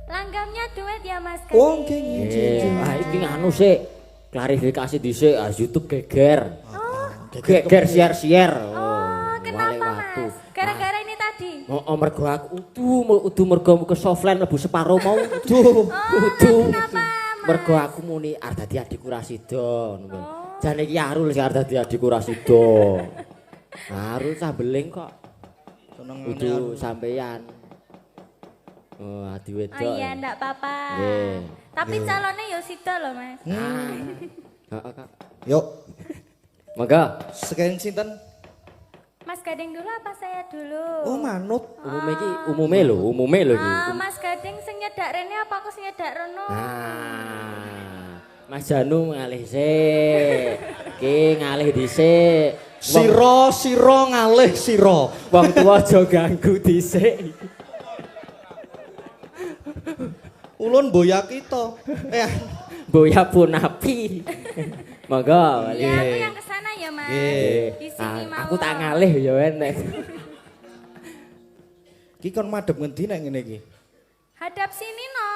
Langgamnya duet ya Mas Gading. Oh, nggih. Ah iki nganu sik. Klarifikasi dhisik, YouTube geger. Oh, Geger share-share. kenapa Mas? Gara-gara ini tadi. Oh, mergo aku udu mergo ke softline mlebu separo mau udu. Kenapa Mas? Mergo aku muni arep dadi adikku Rasido ngono kuwi. Jane iki Arul sing arep dadi adikku Rasido. Arul sambeling kok. Udu sampeyan. Oh, adi wedok. Oh iya, ndak apa-apa. Nggih. Tapi calonnya ya sida loh Mas. Heeh, Kak. Yuk, Monggo. sekian sinten? Mas Gading dulu apa saya dulu? Oh, manut. Umume lho iki. Mas Gading sing nyedak rene apa aku sing nyedak rono? Mas Janu ngalih sik. Ki ngalih dhisik. Sira ngalih sira. Wong tuwa aja ganggu dhisik. Ulun boya kita. Boya pun api. Monggo. Iya, aku yang kesana ya Mas. Di sini mau. Aku tak ngalih ya enek. Ki kon madhep ngendi nek ngene iki? Hadap sini no.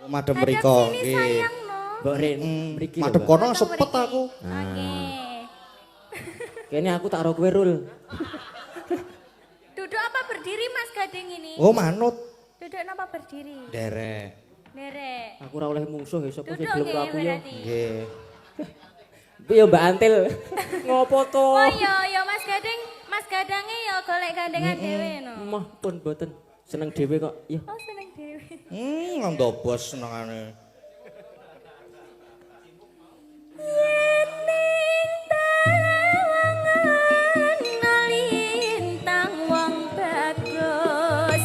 Madhep Hadap mriko. sini sayang no. Mbok Rin, mriki. Madhep lho, Mbak. kono sepet aku. Oke. Kene aku tak ro kowe Rul. Duduk apa berdiri Mas Gading ini? Oh, manut. Duduk apa berdiri? Derek. Derek. Aku ora oleh mungsuh ya sapa sing Duduk belum nggih aku ya. berarti. Nggih. Piye Mbak Antil? Ngopo to? Oh ya Mas Gading, Mas Gadange ya golek gandengan dhewe no. Mah pun mboten seneng dhewe kok. Ya. Oh seneng dhewe. Ngondo bos senengane. Lintang wong bagus.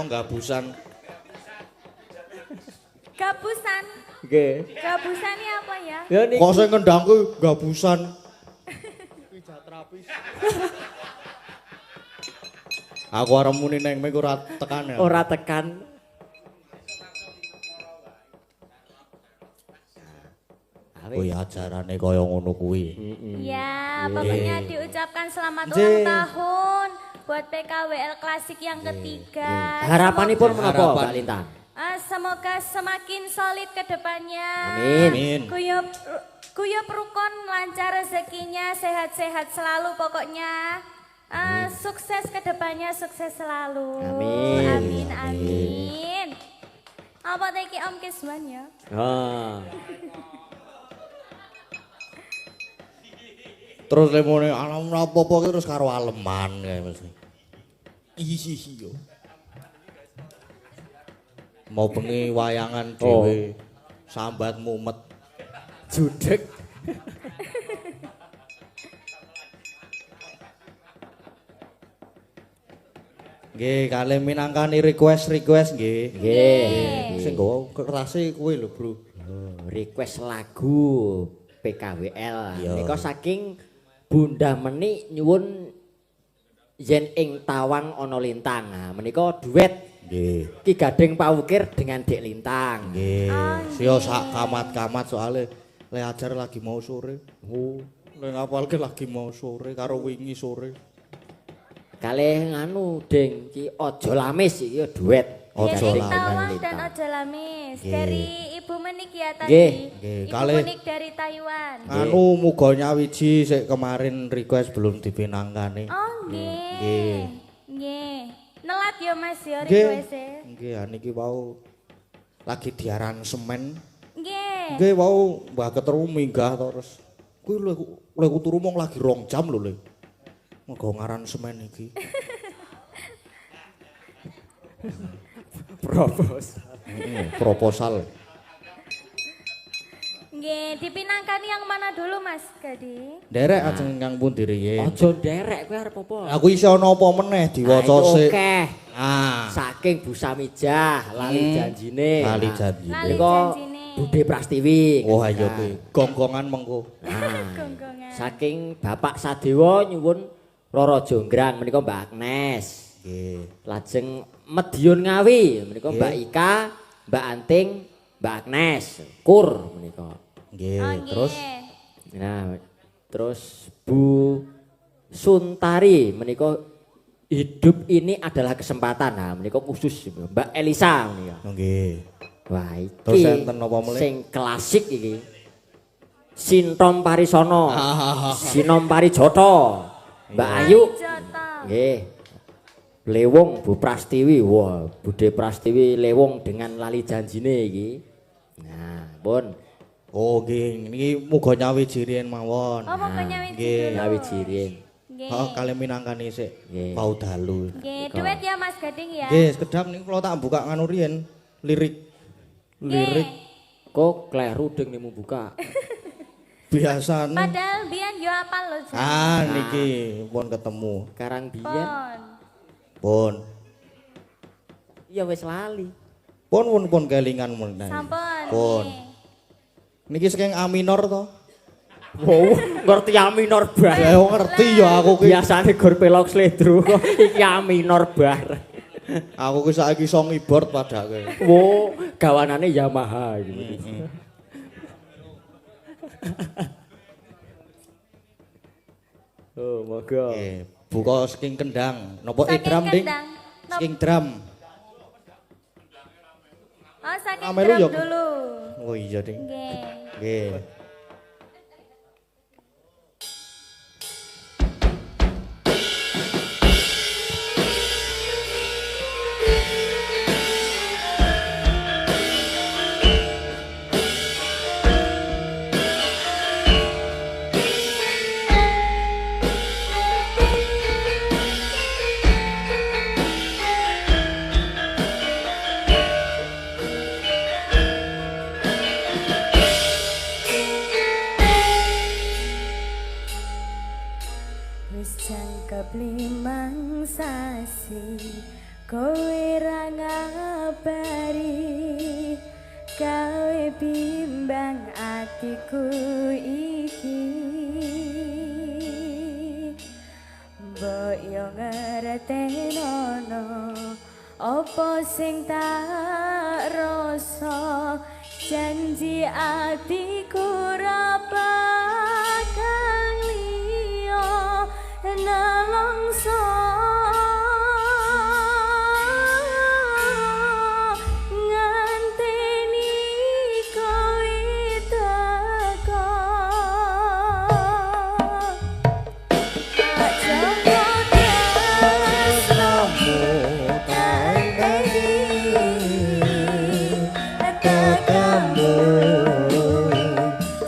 gabusan. Gabusan. Nggih. Gabusan ini apa ya? Ya niki. Kok sing ngendangku gabusan. Aku arep muni neng mik ora tekan ya. Ora tekan. Kuwi ajarane kaya ngono kuwi. Ya, pokoknya diucapkan selamat Nggih. ulang tahun buat PKWL Klasik yang ketiga. Harapanipun menapa, Harapan. Mbak Lintang? Semoga semakin solid ke depannya. Amin. Amin. Guyub rukun, lancar rezekinya, sehat-sehat selalu pokoknya. Sukses ke depannya, sukses selalu. Amin. Amin, amin. Apa teki Om Kiswan ya? Oh. Terus lemone alam apa-apa terus karo aleman kae mesti. Iya. Mau bengi wayangan dhewe. Sambat mumet. Judek. Nggih, kalih minangkani request nggih. Nggih. Sing nggawa kerase kuwi lho, Bro. Request lagu PKWL. Iya. Nika saking Bunda Meni nyuwun yen ing Tawang ana Lintang. Nah, menika duet Nggih. Ki Gading Pawukir dengan Dek Lintang. Nggih. Oh, Sio nggih. sak kamat-kamat soalnya le ajar lagi mau sore. Oh, le ngapalke lagi mau sore karo wingi sore. Kalih nganu Ding ki Aja Lamis iki duet. Ojo Jadi Lamis. Tawang dan Ojo Lamis. Nggih. Dari Ibu Menik ya tadi. Nggih. Nggih, Ibu kalih. Menik dari Taiwan. Anu muga nyawiji sik kemarin request belum dipinangkani. Oh nggih. Nggih. Nggih. Nelat ya Mas ya Nggih. request-e. Nggih, niki wau lagi diaran semen. Nggih. Nggih wau Mbah Ketru minggah to terus. Kuwi lek turu mung lagi 2 jam lho le. Muga ngaran semen iki. Proposal. Nggih, dipinangkani yang mana dulu Mas Gadi? Derek ajeng kang pundi riyen. Aja nderek kowe arep apa? Aku iso ana apa meneh diwaca sik. Oke. Ah, Saking Bu Samijah lali janjine. lali Nah, janji. Lali Nika janjine. Bude Prastiwi. Oh ayo kuwi gonggongan mengko. Nah, Gonggongan. saking Bapak Sadewa nyuwun Roro Jonggrang menika Mbak Agnes. Nggih. Lajeng Medion Ngawi menika Nggih. Mbak Ika, Mbak Anting, Mbak Agnes, Kur menika. Nggih, Oh, nggih. terus Nah, terus Bu Suntari menika hidup ini adalah kesempatan. Nah, menika khusus Mbak Elisa menika. nggih. Wah, iki Terus enten apa meneh? sing klasik iki. Sintom Parisono, Sinom Parijoto, Mbak Ayu, Joto. nggih. Lewung Bu Prastiwi, wah Bude Prastiwi Lewung dengan lali janjine iki. Nah, pun Oh nggih, niki muga nyawiji riyen mawon. Oh, mau nyawiji nggih. dulu. ngawiji riyen. Nggih. Oh, kalian minangkani sik. Nggih. Pau dalu. Nggih, duet ya Mas Gading ya. Nggih, sekedap niku kula tak buka nganu riyen lirik. Lirik Kok kleru deng nemu buka. biasa. Padahal biyen yo apal lho. Jan. Ah niki pun ketemu. Karang biyen Pon. Pun. ya wis lali. Pun kelingan mun. Sampun. Pun. nggih. Niki saking A minor to. Wow, ngerti A minor bar. Ya ngerti ya aku ki. Biasane gor pelok sledro kok iki A minor bar. Aku ki saiki iso ngibord padake. Wow, gawanane Yamaha gitu. Oh, moga. Nggih, buka saking kendang. Napa Saking drum ding? kendang. Nop- Saking drum. Oh, saking Amelu drum ya? dulu. Oh iya ding. Nggih. Nggih. Wis jangkep 5 sasi kowe ra ngabari gawe bimbang atiku iki mbok yo ngertenono apa sing tak rasa janji atiku ra bakal liya nelongso nganteni kowe teko aja tresnamu katamu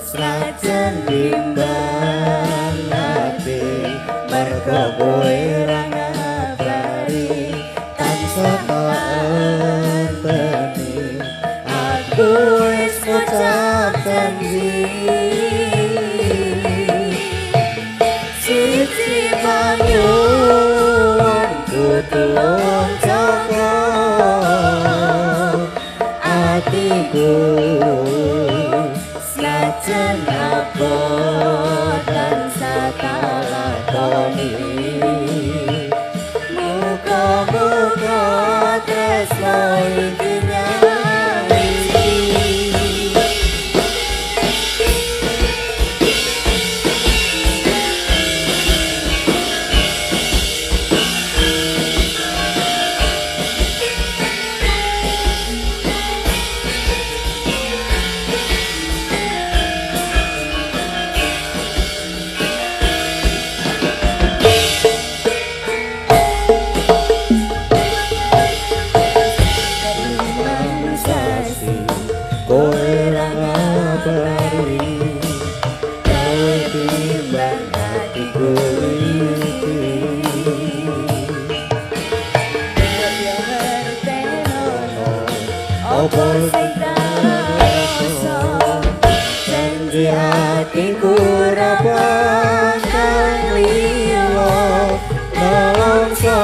senajan bimbang ati mergo kowe ra ngabari tansah enteni aku wis ngucap janji siji panyuwun kutulung jaga atiku senajan apa dan satalakoni muga-muga tresno iki nyawisi kowe ra ngabari kowe timbang atiku iki opo sing rasa janji atiku ra bakal liya nelongso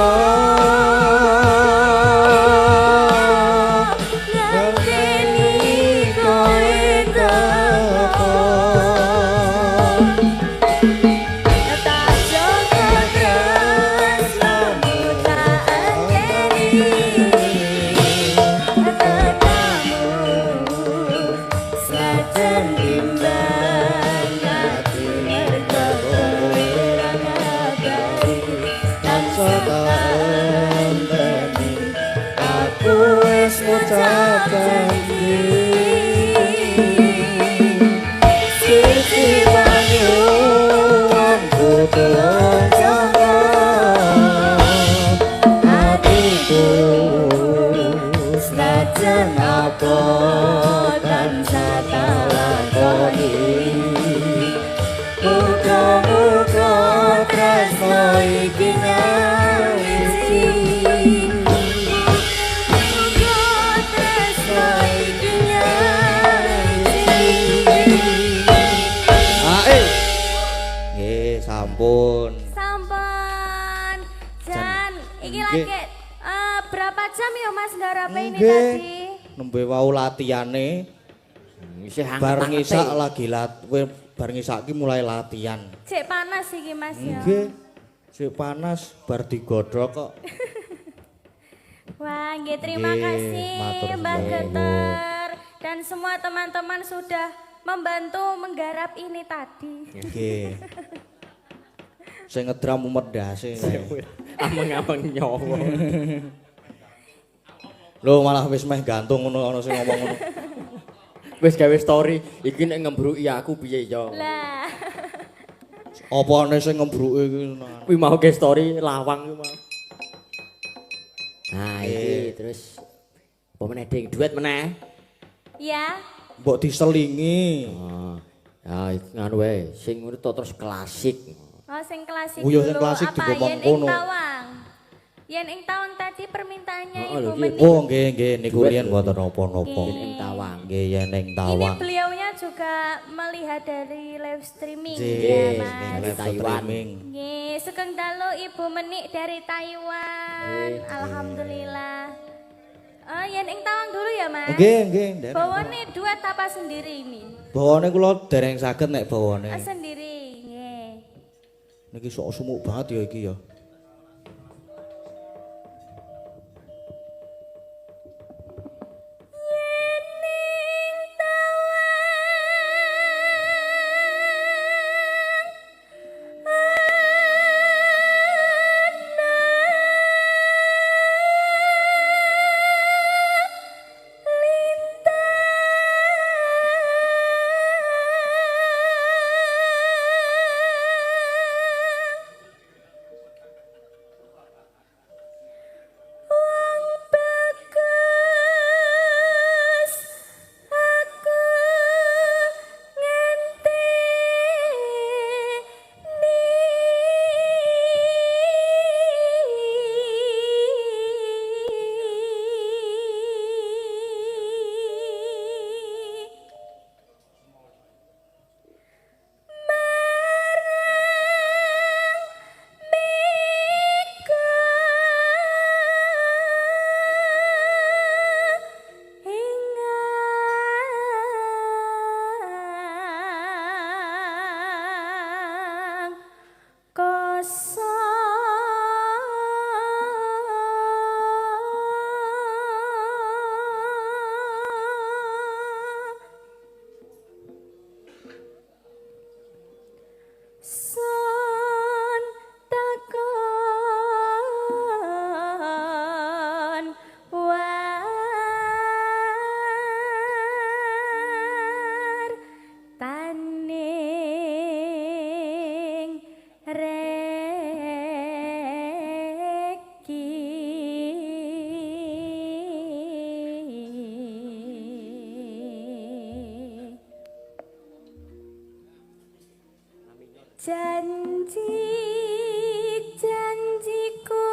ngucap janji siji panyuwun kutulung jaga atiku senajan apa tansah talakoni muga-muga tresno iki nyawisi sampun. Sampun. Jan, iki lagi berapa jam ya Mas garape ini Nggih. tadi? Nembe wau latihane. Isih Bareng isak lagi bareng isak ki mulai latihan. Cek panas iki Mas ya. Nggih. Sik panas bar digodhog kok. Wah, nggih terima Nggih, kasih matur Mbak nuwun. Geter dan semua teman-teman sudah membantu menggarap ini tadi. Nggih. Sing ngedram medhase. ameng-ameng nyawa. Lho malah wis meh gantung ngono ana sing ngomong ngono. Wis gawe story iki nek ngembruki aku piye ya. Lah. Apane sing ngembruke iki? Kuwi mau ke story lawang kuwi mau. Nah, iki terus apa meneh ding duet meneh? Ya. Mbok diselingi. Oh. Ya nganu wae, sing ngono terus klasik. Oh, sing klasik Oh, ya, dulu. sing klasik Apa digomong yen ing kono. tawang? Yen ing tawang tadi permintaannya Oh, Ibu lho, Meni. Oh nggih nggih niku Duet riyen lho. mboten napa-napa. Nggih. Ing tawang. Nggih yen ning Ini tawang. beliaunya juga melihat dari live streaming Nggih, ya nggih, Mas. live Taiwan. streaming. Nggih, Sugeng dalu Ibu Menik dari Taiwan. Alhamdulillah. Yen ing Tawang dulu ya, Mas. Nggih. Bawane duet apa sendiri ini? Bawane kula dereng saged nek bawane. Sendiri, nggih. Niki sok sumuk banget ya iki ya. Janji-janjiku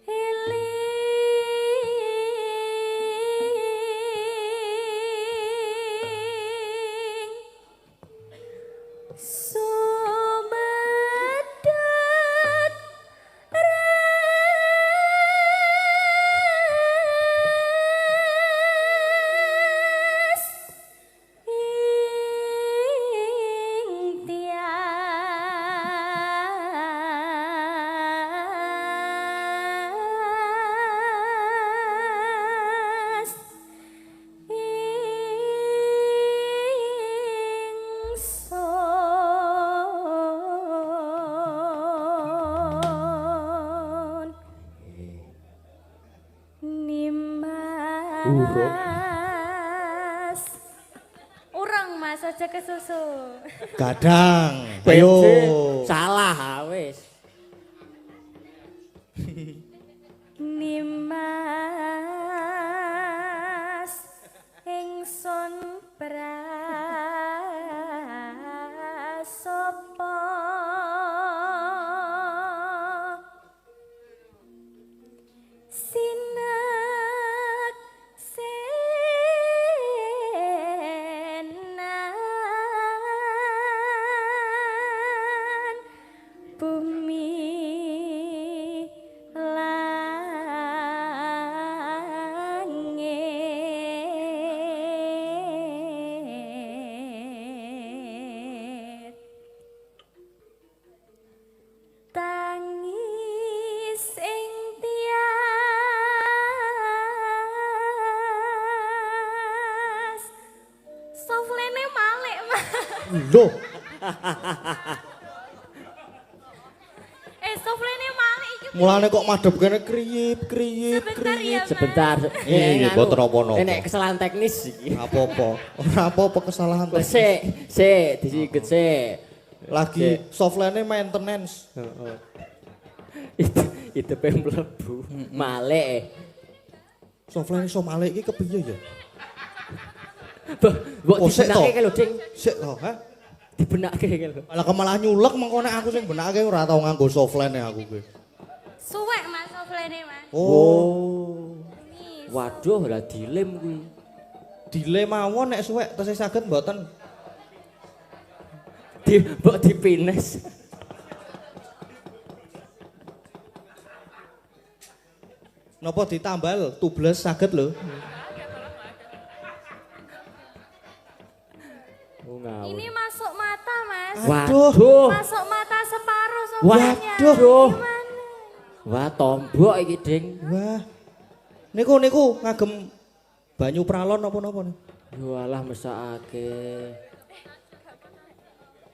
eling sumedet Nimas urang Mas aja kesusu. Gadang. Ayo. Ayo. Salah wis. Nimas ingsun prasopo sinak senan bumi langit tangis ing tias soflene malik Mas. Loh, Soflene malik iki mulane kok madhep kene kriyip. sebentar ya Mas. Sebentar. Iya, mboten apa-apa. Nek kesalahan teknis iki. Apa-apa. Ora apa-apa kesalahan Kok sik disiget sik. lagi softline maintenance. Itu mlebu. Malik. Softline iso malik iki kepiye ya? Mbok Oh, sik dibenake to. lho, Ding. Sik to, ha? Dibenake lho. Malah nyulek mengko nek aku sing benake ora tau nganggo softline aku kuwi. Suwek Mas soflene Mas. Oh. Ini Waduh, lah dilem kuwi. Dile mawon nek suwek tesih saged mboten. mbok dipines. Napa ditambal tubles saged lho. Oh, ngawur. Ini masuk mata, Mas. Waduh. Masuk mata separuh soalnya. Waduh. Gimana? Wah, tombok iki, Ding. Wah. Niku ngagem banyu pralon napa-napa nih? Walah mesakake.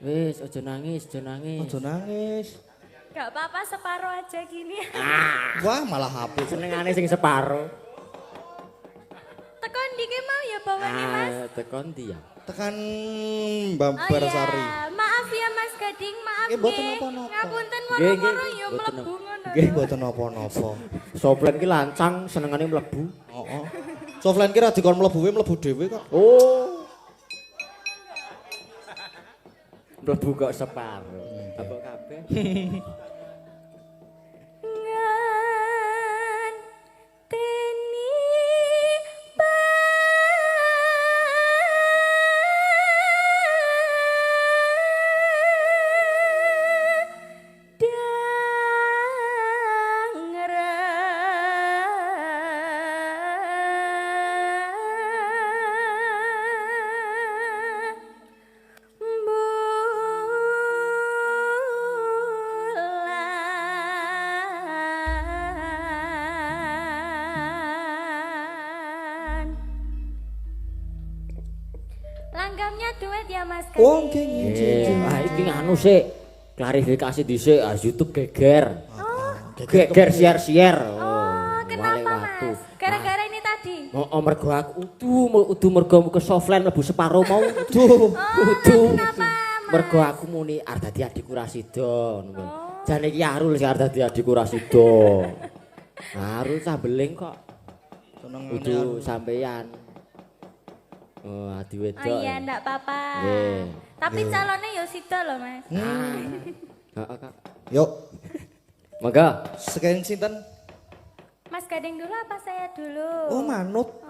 Wis aja nangis, aja nangis. Aja nangis. Gak apa-apa separuh aja gini. Wah, malah hapus. Senengane sing separo. Tekan diki mau ya bawanya, Mas. Tekon ndi ya? Tekan Oh Bambarsari. iya, maaf ya Mas Gading, maaf Nggih, mboten nggih. napa-napa. Ngapunten Nggih, nggih, moro-moro ya mboten mlebu ngono. Nggih mboten napa-napa. Soplen ki lancang senengane mlebu. Heeh. Soflan ki ra dikon mlebu mlebu dhewe kok. Oh. Mlebu kok separo. Apa kabeh? Nganteni Langgamnya duet ya Mas Gading. Oh, nggih nggih. Ah iki anu sik. Klarifikasi dhisik, YouTube geger. Geger share-share. Oh, kenapa waktu. Mas? Gara-gara ini tadi. Oh, mergo aku udu mergo ke softline mlebu separo mau. Duh. Udu. Kenapa, Mas? Mergo aku muni arep dadi adikku Rasido ngono. Jane iki Arul sing arep dadi adikku Rasido. Arul sambeling kok. Senengane Udu sampeyan. Oh, adi wedok. Oh iya, enggak apa-apa. Nggih. Tapi calonnya ya sida loh, Mas. Heeh, Kak. Yuk, Mangga. sekian sinten? Mas Gading dulu apa saya dulu? Oh, manut.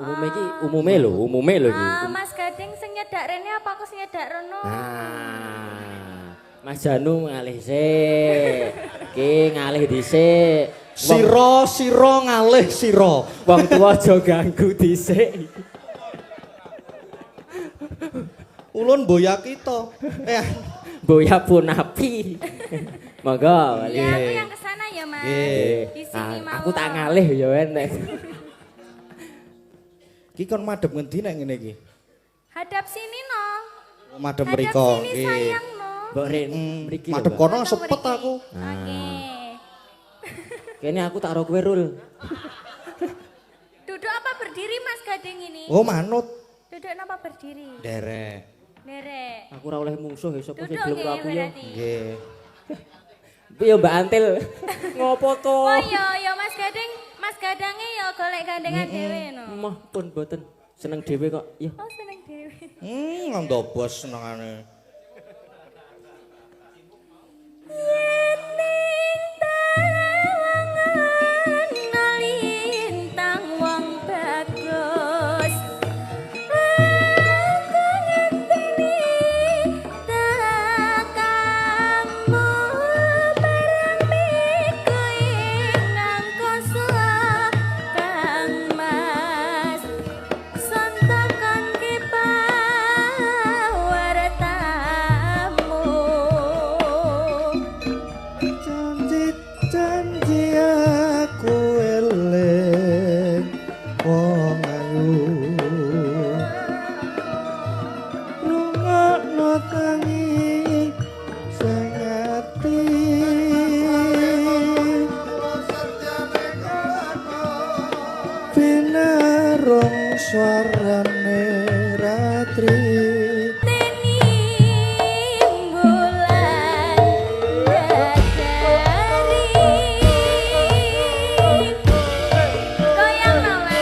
Umume lho iki. Mas Gading sing nyedak rene apa aku sing nyedak rono? Ah. Mas Janu ngalih sik. Ki ngalih dhisik. Sira ngalih sira. Wong tuwa aja ganggu dhisik. Ulun boya kita. Boya pun api. Monggo. Iya, aku yang kesana ya, Mas. Nggih. Di sini mau. Aku tak ngalih ya enek. Ki kon madhep ngendi nek ngene iki? Hadap sini no. Madhep Hadap mriko. sini Nggih. sayang no. Mbok Rin, mriki. lho, Madhep Mbak. kono sepet aku. Oke. Kene aku tak ro kowe Rul. Duduk apa berdiri Mas Gading ini? Oh, manut. Duduk apa berdiri? Derek. Derek. Aku ora oleh mungsuh ya sapa sing Duduk belum nggih aku ya. berarti. Nggih. Piye Mbak Antil? Ngopo to? Oh ya Mas Gading, Mas Gadange ya golek gandengan dhewe no. Mah pun boten seneng dhewe kok. Ya. Oh seneng dhewe. Ngondo bos senengane. Lintang wong bagus. Aku ngenteni tekamu bareng miku inang koso Kang Mas. Sontokan ki pawartamu. Janji aku eling wong ayu. Rungokno tangi sing ati. Pinarung suarane ratri. Tening bulan dadari goyang nama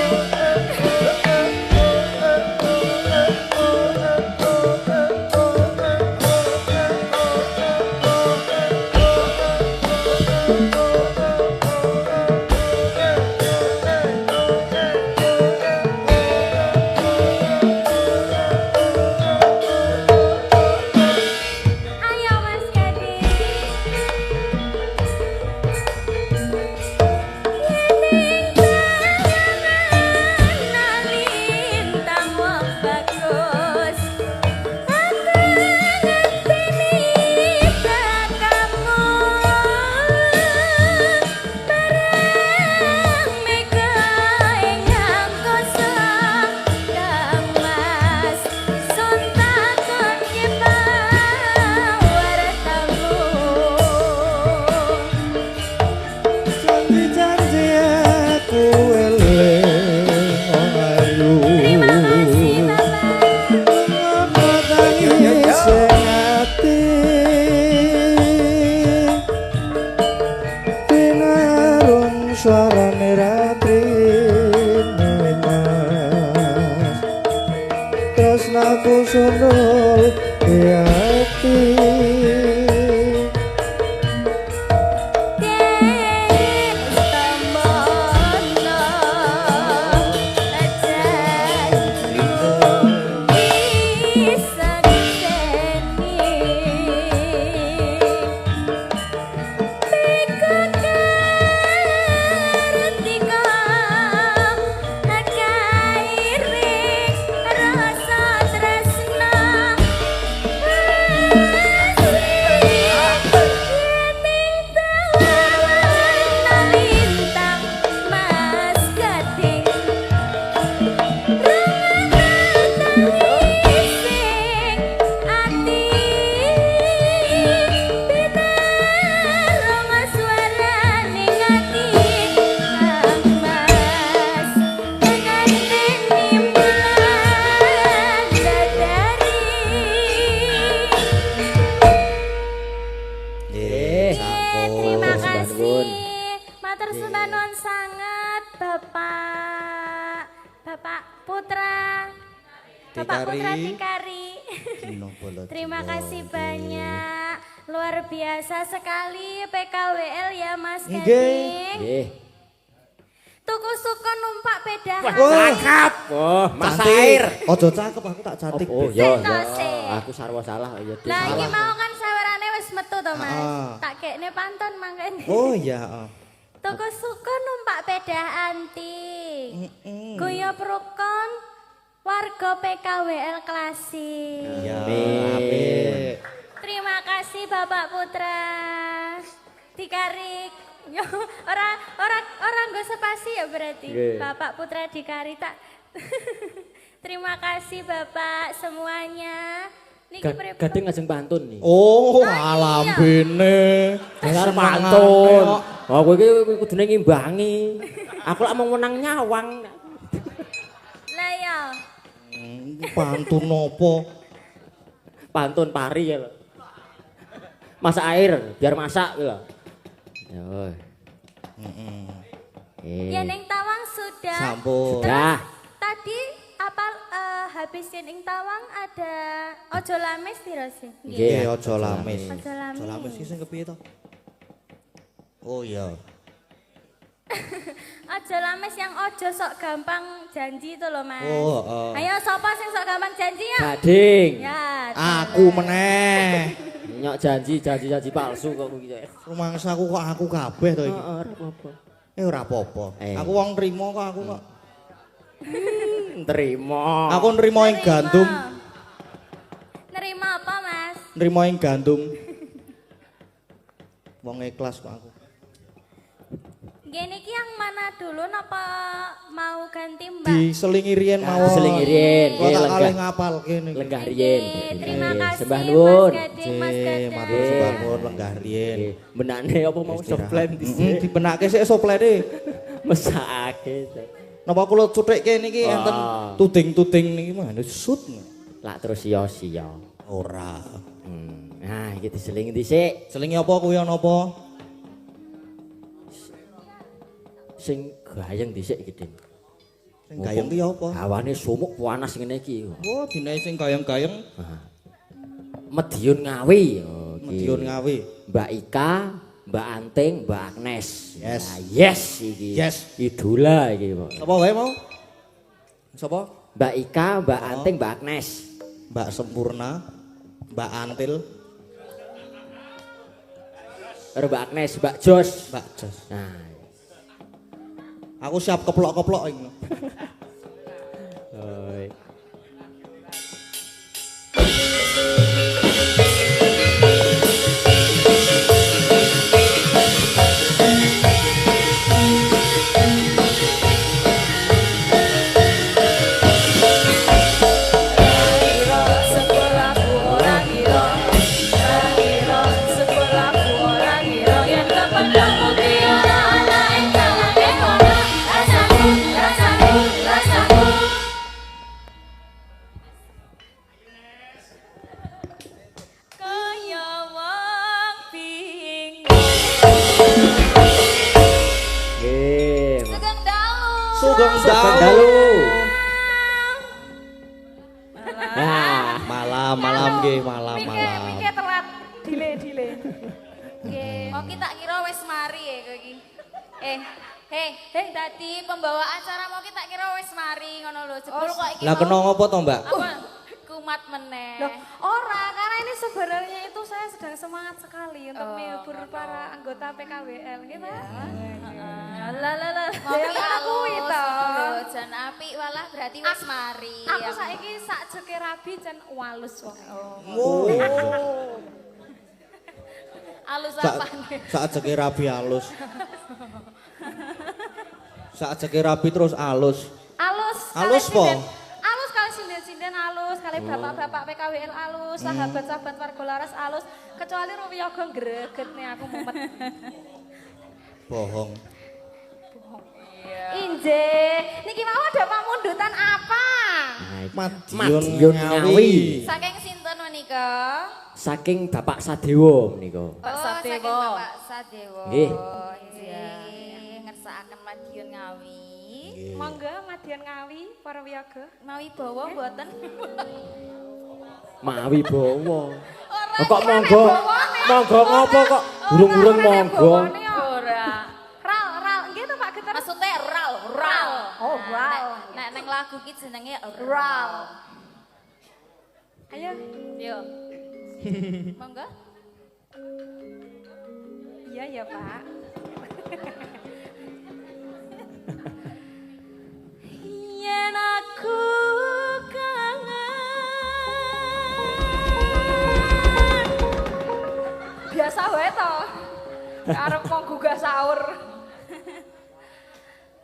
sondol hati Terima kasih banyak. Luar biasa sekali PKWL ya Mas Gading. Tuku suka numpak pedahan. Cakep. Oh, Mas Air. Ojo cakep aku tak cantik. Oh iya iya. Aku sarwa salah ya. Lah iki mau kan sawerane wis metu to Mas. Tak kekne pantun mangkene. Oh iya. Tuku suka numpak pedahan antik. Guyub rukun warga PKWL klasik. Ya, amin. Terima kasih Bapak Putra. Dikarik. Yo, orang nggo spasi ya berarti. Bapak Putra dikari tak. Terima kasih Bapak semuanya. Niki Gading ngajeng pantun nih. Oh, alambene. Dasar pantun. Oh, kowe iki kudune ngimbangi. Aku lak mau menang nyawang. Lah ya. Pantun nopo? Pantun pari ya lho. Masak air biar masak lho. Ya. Ya Neng Tawang sudah. Sampun. Sudah. Tadi apa habis Neng Tawang ada ojo lames piro sih? Nggih, ojo lames. Ojo lames. Ojo lames iki sing kepiye to? Oh iya. Ojo lames yang ojo sok gampang janji itu loh Mas. Oh, Ayo sapa sing sok gampang janji ya? Gading. Ya. Aku meneh. Nyok janji palsu kok kuwi. Rumangsaku kok aku kabeh to iki. Ora apa-apa. Ora apa-apa. Aku wong nrimo kok aku kok. Nrimo. Aku nrimo ing gandum. Nerima apa Mas? Nrimo ing gandum. Wong ikhlas kok aku. Gini ki yang mana dulu napa mau ganti Mbak? Diselingi riyen mawon. Diselingi riyen. Kok tak kalih ngapal kene. Lenggah riyen. Terima kasih Sembah nuwun. Mas Gading. Matur sembah nuwun lenggah riyen. Benane apa mau soplen dhisik. Dibenake sik soplene. Mesake. Napa kula cuthikke niki enten tuding-tuding niki mah sut. Lak terus sia-sia. Ora. Nah, iki diselingi dhisik. Selingi apa kuwi ana apa? Sing gayeng dhisik iki, Den. Sing gayeng ki apa? Hawane sumuk panas ngene iki. Oh, dinae sing gayeng-gayeng. Medion Ngawi. Oh, Medion Ngawi. Mbak Ika, Mbak Anting, Mbak Agnes. Yes. Nah, yes iki. Yes. Idola iki, Pak. Sapa wae mau? Sapa? Mbak Ika, Mbak Anting, Mbak Agnes. Mbak Sempurna, Mbak Antil, Mbak Agnes, Mbak Jos. Mbak Jos. Nah, aku siap keplok-keplok iki. Sugeng Dalu. Nah. Malam nggih, malam. Mike telat dile. Nggih, mau kita kira wis mari ya kowe iki. Dadi pembawa acara mau kita kira wis mari ngono lho. Jebul kok iki. Lah kena ngopo to, Mbak? Apa? Kumat meneh. Loh, ora, karena ini sebenarnya itu saya sedang semangat sekali untuk menghibur para anggota PKWL gitu. Lah. Ya kan aku itu. Jan apik walah berarti wis mari. Aku saiki sak jeke rabi jan walus wong. Alus Sak apa nih? sak jeke rabi alus. Sak jeke rabi terus alus. Alus po? Alus kali sinden-sinden alus, kali bapak-bapak PKWL alus, sahabat-sahabat warga laras alus, kecuali Ruwiyoga greget nih aku mumet. Bohong. Inje, niki mau ada pamundutan apa? Madiun Ngawi. Saking sinten menika? Saking Bapak Sadewo menika. Saking Bapak Sadewo. Nggih. Nggih, ngersakaken Madiun Ngawi. Monggo Madiun Ngawi, para wiyaga. Mawi bawa mboten? Mawi bawa. Kok monggo? Monggo ngopo kok? Burung-burung monggo. Ora. Ral, nggih to Pak Geter? Maksudnya ral. Oh, ral. Nek neng lagu ki jenenge Ral. Ayo. Yo. Monggo. Iya ya, Pak. Yen aku kangen. Biasa wae to. Arep mau gugah sahur.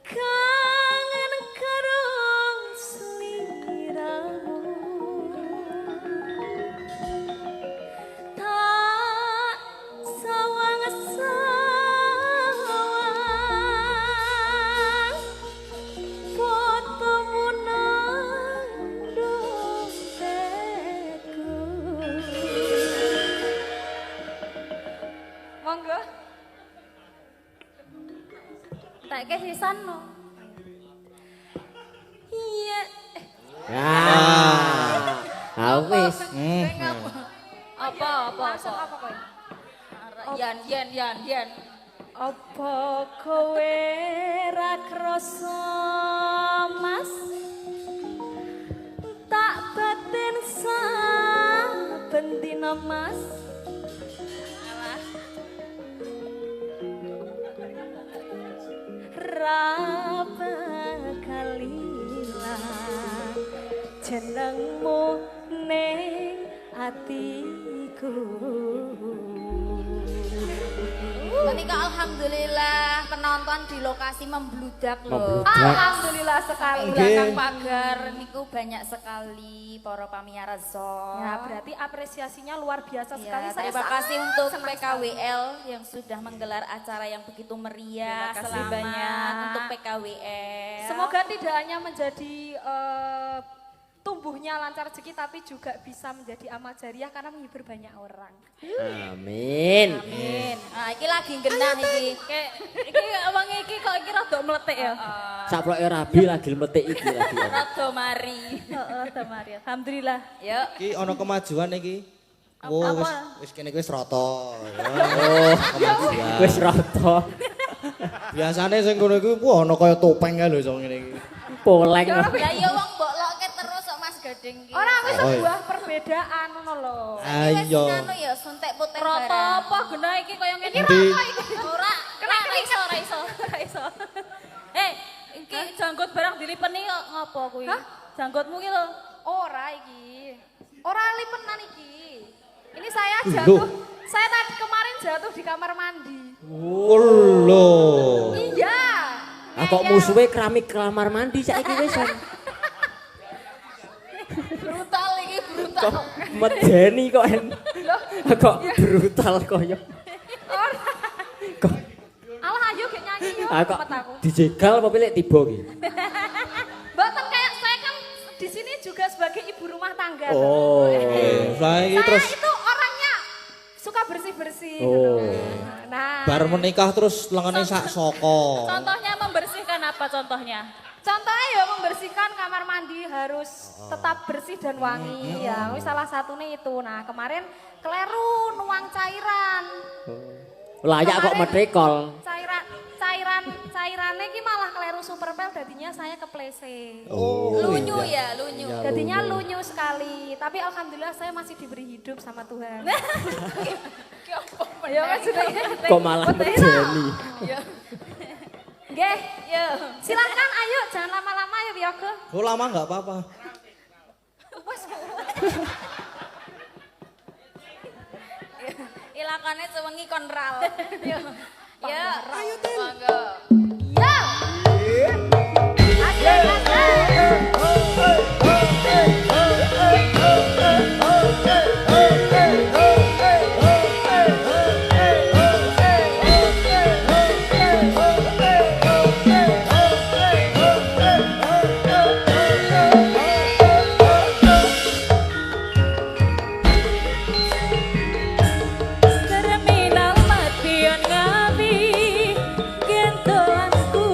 Kangen karo sliramu. Tak sawang-sawang fotomu nang dompetku. Monggo. Tak kesisan no. Iya. Wis. Apa? Langsung apa kowe? Yan. Apa kowe ra krasa Mas? Tak batin saben dina Mas. Ra bakal ilang jenengmu ning atiku. Menika alhamdulillah penonton di lokasi membludak loh. Alhamdulillah sekali. Belakang pagar niku banyak sekali para pamiarsa. Ya, berarti apresiasinya luar biasa sekali. Ya, Saya terima sangat kasih untuk senang PKWL yang sudah menggelar acara yang begitu meriah. Terima kasih Selamat banyak. untuk PKWL. Semoga tidak hanya menjadi tumbuhnya lancar rezeki, tapi juga bisa menjadi amal jariah karena menghibur banyak orang. Amin. Nah, iki lagi genah iki. Iki wong iki kok iki rada mletik ya. Saploke rabi lagi mletik iki lagi. Rada mari. Heeh, Damari. Alhamdulillah. Yuk. Iki ana kemajuan iki. Oh, wis kene iki wis rata. Oh, Kemajuan. wis rata. Biasane sing ngono iku ana kaya topeng kae lho sing ngene iki. Poleng. Lah iya wong mbok lokke terus kok Mas Gading ki. Orang itu Oh, iya. sebuah perbedaan ngono lho. Ayo. Anu ya suntik putih Rata barang. apa genah iki kaya ngene. Endi? Ora, ora iso. Iki janggut barang dilipeni kok ngopo kuwi? Janggutmu ki lho. Ora iki. Ora lipenan iki. Ini saya Loh. jatuh. Saya tadi kemarin jatuh di kamar mandi. Oh lho. Iya. Ah kok musuhe keramik kamar mandi saiki wis. Brutal iki, brutal. Kok medeni kok en. Kok brutal koyo. Ora. Kok Alah ayo gek nyanyi yo kok temet aku. dijegal apa pilih tiba ki? Mboten kayak saya kan di sini juga sebagai ibu rumah tangga. Oh. Saya iki Saya terus itu orangnya suka bersih-bersih. Oh. Nah, bar menikah terus lengene sak soko. Contohnya membersihkan apa contohnya? Contohnya ya membersihkan kamar mandi harus tetap bersih dan wangi ya. Wis salah satunya itu. Nah, kemarin keleru nuang cairan. Layak kok Kemarin metrikol. Cairannya ki malah keleru superpel dadinya saya keplese. Lunyu ya, lunyu. Jadinya lunyu sekali. Tapi alhamdulillah saya masih diberi hidup sama Tuhan. Ya kan sudah. Kok malah berjeli. Nggih, yo. Silakan ayo jangan lama-lama ya Wiyogo. Oh lama nggak apa-apa. Wes. Ilakane sewengi konral. Yo. Ya, ayo Tin. Monggo. Yo. Terminal matian ngawi gentolanku.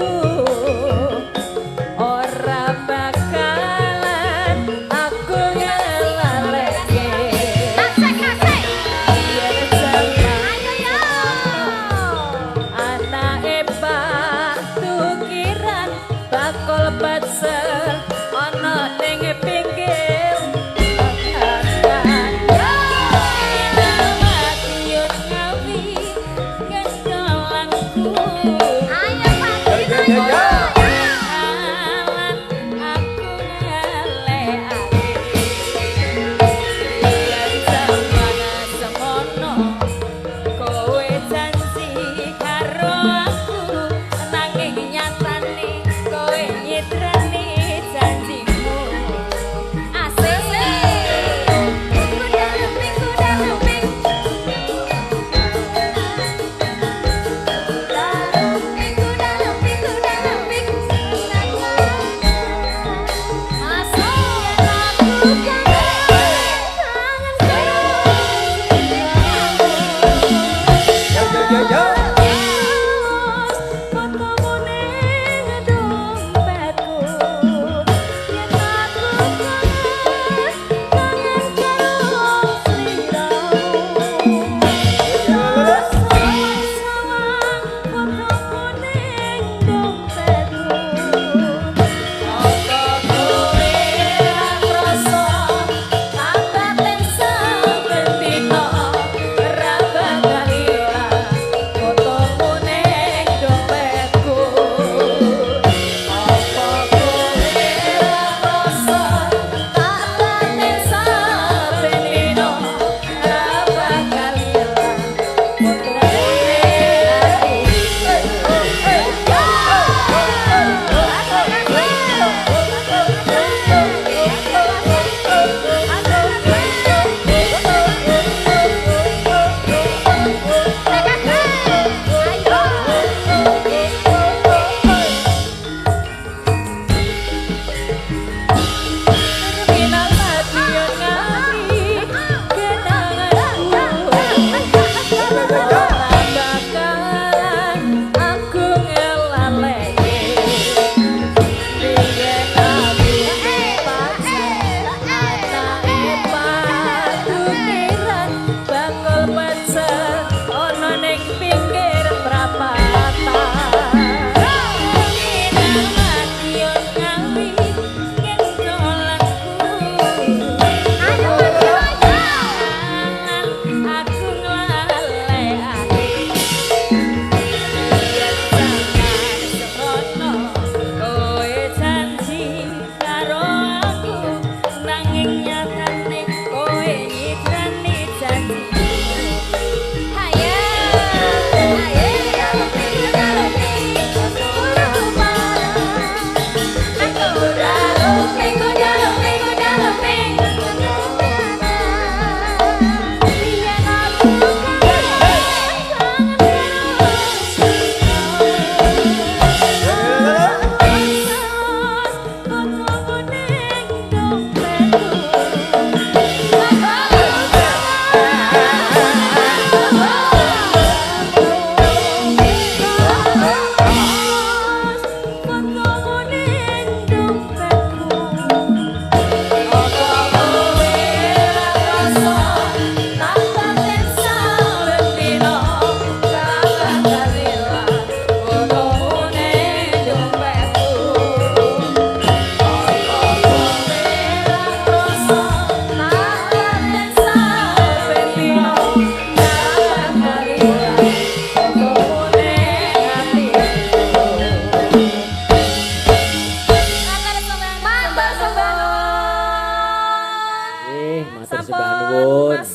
sembah nuwun. Mas.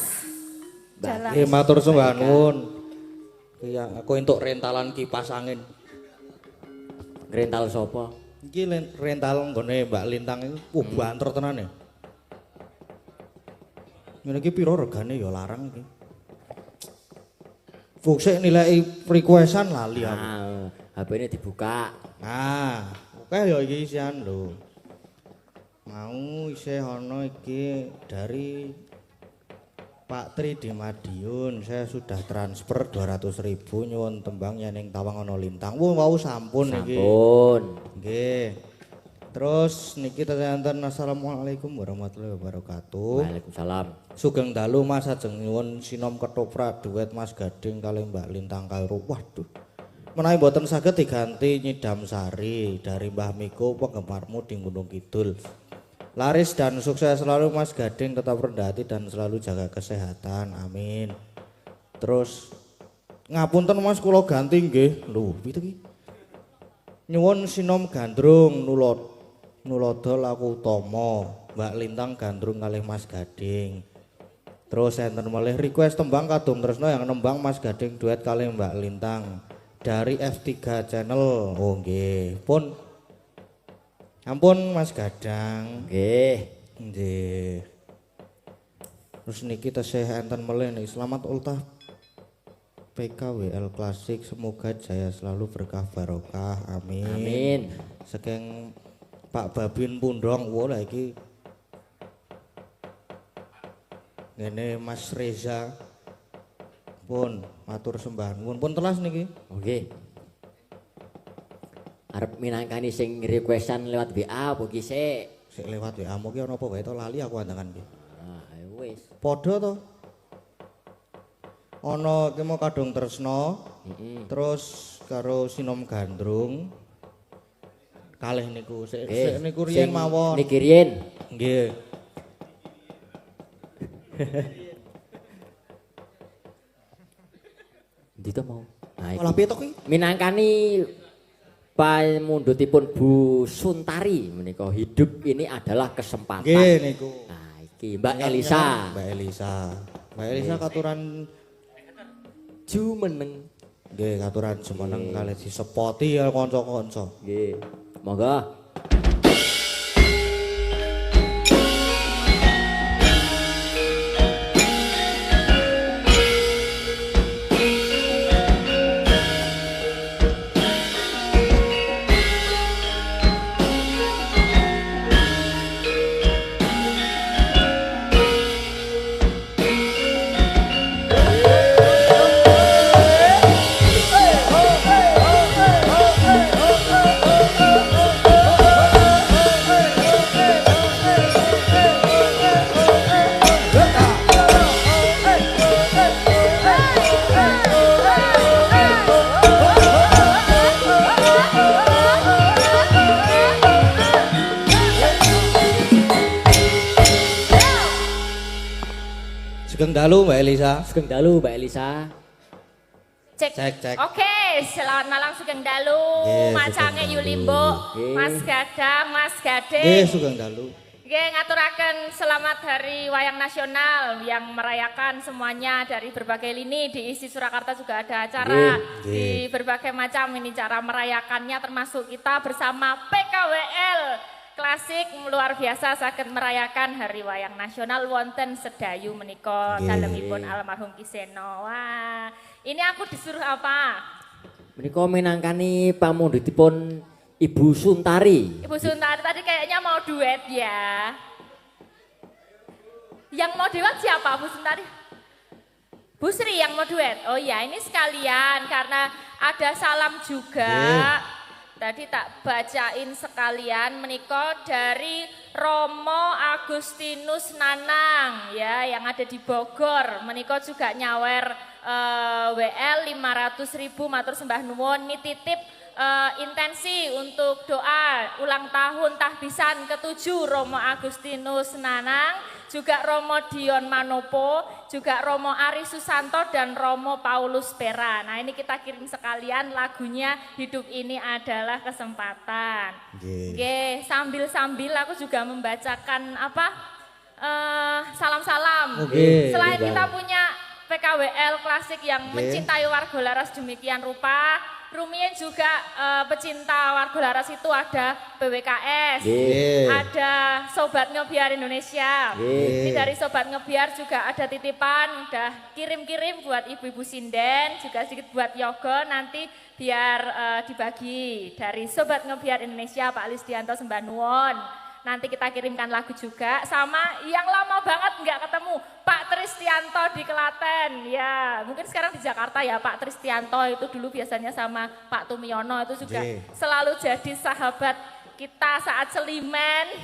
Jalan. Nggih matur sembah nuwun. Iya, aku entuk rentalan kipas angin. Rental sapa? Iki rental nggone Mbak Lintang iki banter tenan ya. Ngene iki piro regane ya larang iki. Fungsi nilai requestan lali aku. Nah, HP-ne dibuka. Nah, oke ya iki isian lho. Mau isih ana iki dari Pak Tri di Madiun, saya sudah transfer 200.000 nyuwun tembang yen ing Tawang ana lintang. Wau sampun iki. Sampun. Nggih. Terus niki tetanten assalamualaikum warahmatullahi wabarakatuh. Waalaikumsalam. Sugeng dalu Mas ajeng nyuwun sinom ketoprak duet Mas Gading kali Mbak Lintang Kairo. Waduh. Menawi boten saged diganti Nyidam Sari dari Mbah Miko penggemarmu di Gunung Kidul. Laris dan sukses selalu Mas Gading, tetap rendah hati dan selalu jaga kesehatan. Amin. Terus ngapunten Mas kula ganti nggih. Lho, pitu iki? Nyuwun sinom gandrung nulodo laku utama. Mbak Lintang gandrung kalih Mas Gading. Terus enten malih request tembang kadung tresno yang nembang Mas Gading duet kalih Mbak Lintang dari F3 channel. Oh nggih. Ampun Mas Gadang. Nggih. Nggih. Terus niki tesih enten malih nih. Selamat ultah PKWL Klasik, semoga jaya selalu berkah barokah. Amin. Amin. Saking Pak Babin Pundong. Wah lah iki. Ngene Mas Reza. Pun matur sembah nuwun. Pun telas niki. Oke. Arep minangkani sing requestan lewat WA apa ki sik? Sik lewat WA mu ki ana apa wae to lali aku andangan ki. Ah, wis. Padha to. Ana ki mau kadung tresno. Terus karo sinom gandrung. Kalih niku sik niku riyen mawon. Niki riyen. Nggih. Ndi to mau? Nah, iki. Olah piye to ki? Minangkani pamundhutipun Bu Suntari menika hidup ini adalah kesempatan. Nggih niku. Nah, iki Mbak Elisa. Mbak Elisa. Mbak Elisa katuran Jumeneng. nggih katuran jumeneng kalih disepoti ya kanca-kanca. Nggih. Monggo. Sugeng dalu Mbak Elisa. Sugeng dalu Mbak Elisa. Cek. Oke, selamat malam Sugeng Dalu. Nggih, Macange Sugeng Yulimbo, Nggih. Mas Gadang, Mas Nggih Gading. sugeng dalu. Nggih, ngaturaken selamat Hari Wayang Nasional yang merayakan semuanya dari berbagai lini. Di ISI Surakarta juga ada acara Nggih. di berbagai macam ini cara merayakannya, termasuk kita bersama PKWL Klasik luar biasa saged merayakan Hari Wayang Nasional wonten Sedayu menika Nggih. dalemipun almarhum Kiseno. Wah, ini aku disuruh apa? Menika minangkani pamundhutipun Ibu Suntari. Ibu Suntari tadi kayaknya mau duet ya. Yang mau duet siapa Bu Suntari? Bu Sri yang mau duet. Oh ya, ini sekalian karena ada salam juga. Tadi tak bacain sekalian menika dari Romo Agustinus Nanang ya yang ada di Bogor. Menika juga nyawer WL 500.000 matur sembah nuwun. Ini titip intensi untuk doa ulang tahun tahbisan ke-7 Romo Agustinus Nanang, juga Romo Dion Manopo, juga Romo Ari Susanto dan Romo Paulus Pera. Nah, ini kita kirim sekalian lagunya Hidup Ini Adalah Kesempatan. Nggih. Nggih, sambil-sambil aku juga membacakan apa? salam-salam. Oke. Selain kita punya PKWL klasik yang Oke. mencintai Warga Laras demikian rupa, Rumien juga pecinta Warga Laras itu ada PWKS, Oke. ada Sobat Ngebiar Indonesia. Oke. Ini dari Sobat Ngebiar juga ada titipan, udah kirim-kirim buat ibu-ibu sinden, juga sedikit buat Yogo, nanti biar dibagi dari Sobat Ngebiar Indonesia Pak Listianto sembah nuwun. Nanti kita kirimkan lagu juga sama yang lama banget nggak ketemu Pak Tristianto di Klaten. Ya mungkin sekarang di Jakarta ya Pak Tristianto itu dulu biasanya sama Pak Tumiono itu juga selalu jadi sahabat kita saat Selimen.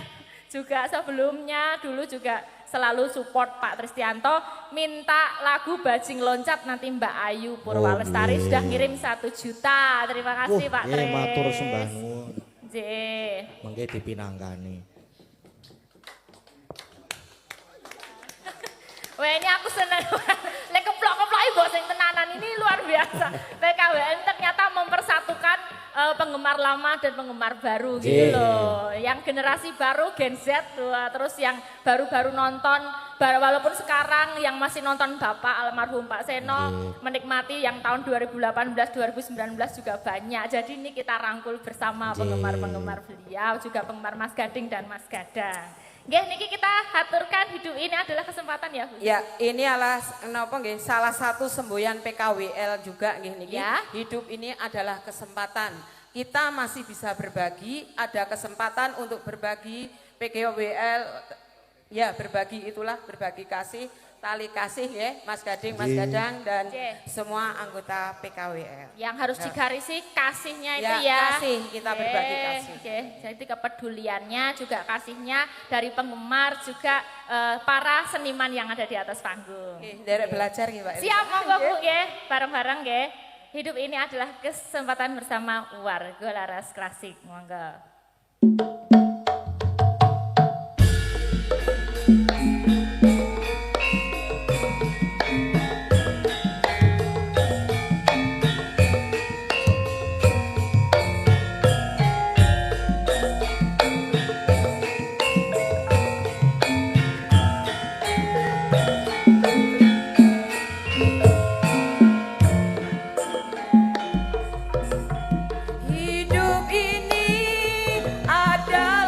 Juga sebelumnya dulu juga selalu support Pak Tristianto. Minta lagu Bajing Loncat nanti Mbak Ayu Purwalestari sudah ngirim 1 juta. Terima kasih Pak Tris. Matur sembah nuwun. Nggih. Mengke dipinangkani. Wah ini aku seneng, lek keplok-keplok ibu sing tenanan ini luar biasa. PKWN ternyata mempersatukan penggemar lama dan penggemar baru gitu loh. Yang generasi baru Gen Z terus yang baru-baru nonton, walaupun sekarang yang masih nonton Bapak almarhum Pak Seno menikmati yang tahun 2018-2019 juga banyak. Jadi ini kita rangkul bersama penggemar-penggemar beliau, juga penggemar Mas Gading dan Mas Gadang. Nggih niki kita haturkan hidup ini adalah kesempatan ya Bu. Ya, ini adalah napa nggih salah satu semboyan PKWL juga nggih niki. Ya. Hidup ini adalah kesempatan. Kita masih bisa berbagi, ada kesempatan untuk berbagi PKWL. Ya, berbagi itulah berbagi kasih, tali kasih ya, Mas Gading, Mas Gadang dan semua anggota PKWL. Yang harus digarisi kasihnya itu Ya, ya. kasih, kita berbagi kasih. Oke, jadi kepeduliannya juga kasihnya dari penggemar juga para seniman yang ada di atas panggung. Oke, derek belajar nggih, Pak. Siap monggo Bu nggih, bareng-bareng nggih. Hidup ini adalah kesempatan bersama Warga Laras Klasik. Monggo. Hidup ini ada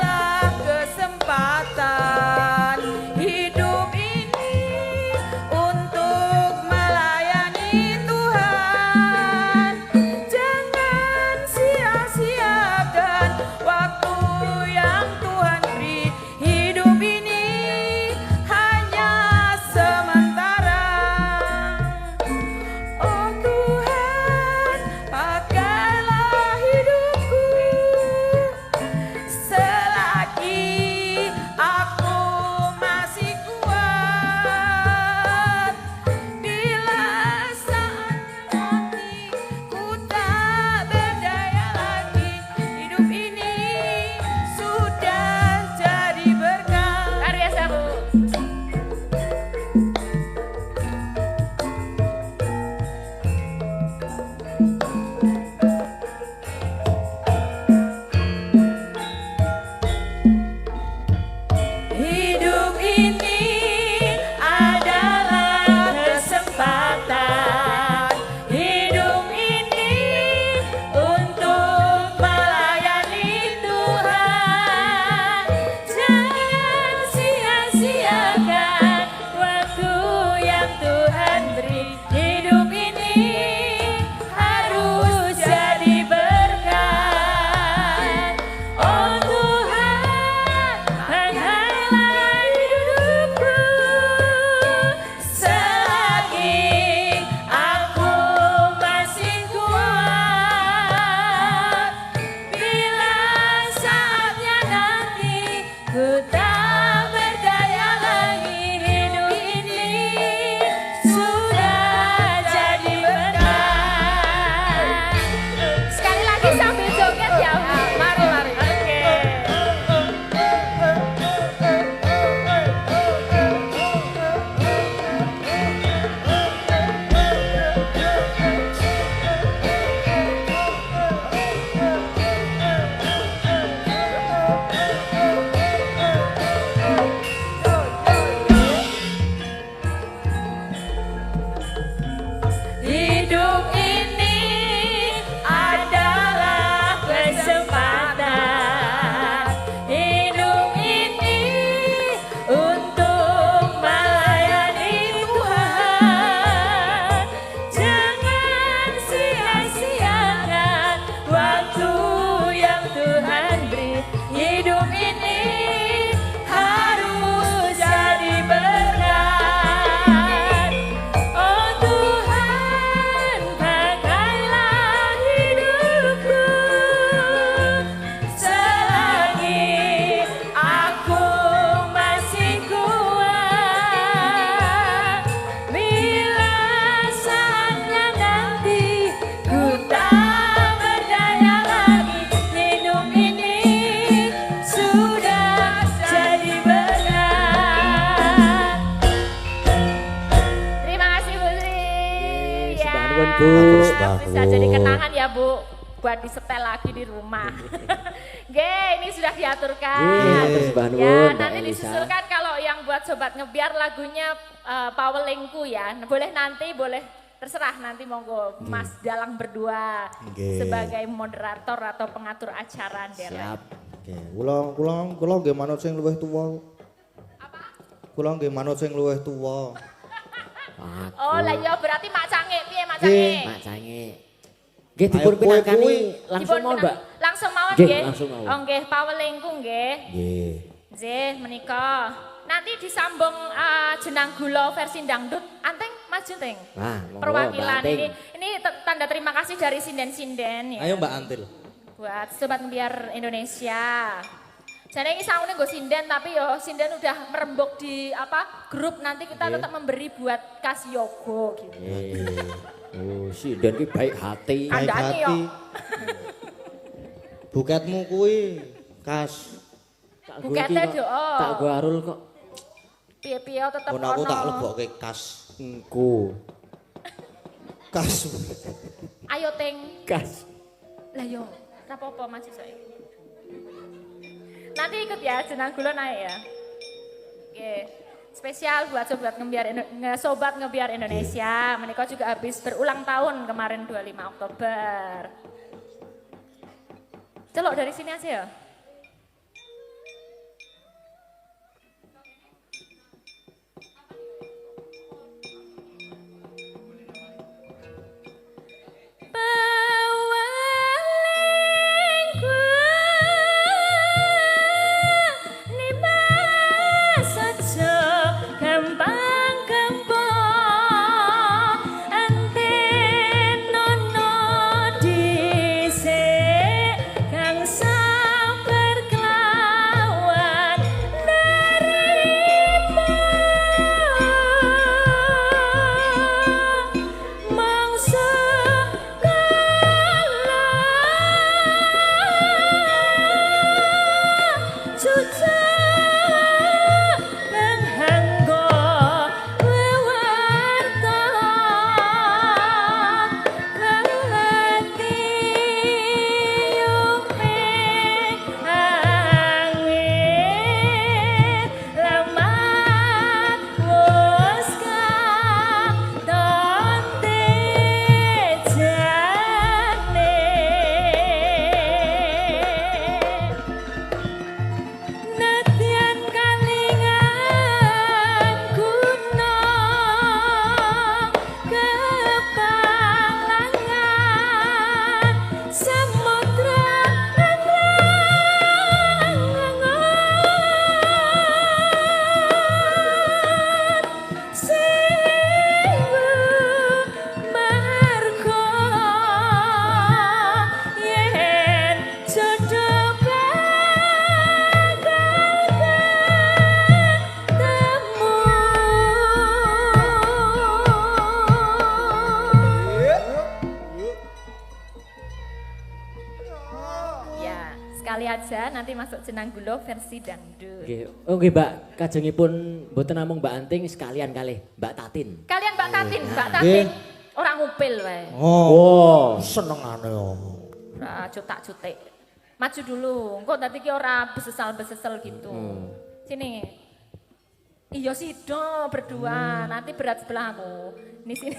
Bu. Bisa jadi kenangan ya Bu, buat disetel lagi di rumah. Nggih, ini sudah diaturkan. Nggih, matur Ya, nuwun, Mbak nanti Elisa. disusulkan kalau yang buat sobat ngebiar lagunya Pawelingku ya. Boleh nanti, boleh terserah nanti monggo Mas Dalang berdua Nggih. sebagai moderator atau pengatur acara nderek. Siap. Oke, kula nggih manut sing luwih tuwa. Apa? Kula nggih manut sing luwih tuwa. Aku. Oh lah ya berarti Mak Cange, piye Mak Nggih. Cange? Mak Cange. Nggih dipun Ayo, kowe pinangkani kuwi. langsung mau, Mbak. Langsung mawon Nggih, nggih. langsung mawon. Oh nggih, Pawelingku nggih. Nggih. Nggih, menika. Nanti disambung jenang gula versi dangdut. Anteng maju Teng. Nah, monggo, Perwakilan Mbak Anting. ini tanda terima kasih dari sinden-sinden ya. Ayo Mbak Antil. Buat sobat ngebiar Indonesia. Jadi ini sangune nggo sinden tapi yo sinden udah merembuk di grup nanti kita tetap memberi buat Kas Yogo gitu. Oh, si Dan ki baik hati. Baik Kandhane yo. hati. Buketmu kuwi Kas. Tak Bukete gunti kok, doa. Tak gua arul kok. Piye-piye tetep Mun aku tak lebokke Kas. Engku. Kas. Ayo Teng. Gas. Lah yo, ora apa-apa maju saya. Nanti ikut ya jenang gula naik ya. Oke. Spesial buat sobat ngebiar Indonesia. Menika juga habis berulang tahun kemarin 25 Oktober. Celok dari sini aja ya. Sekali aja nanti masuk jenang gulo versi dangdut. Nggih. Oh nggih Mbak, kajengipun mboten namung Mbak Anting sekalian kalih Mbak Tatin. Kalian Mbak Tatin, Mbak Tatin. Orang ngupil wae. Oh, Senengane yo. Ora cutak-cutik. Maju dulu, engko nanti ki ora besesal-besesel gitu. Sini. Iya sido berdua, nanti berat sebelah aku. Ini sini,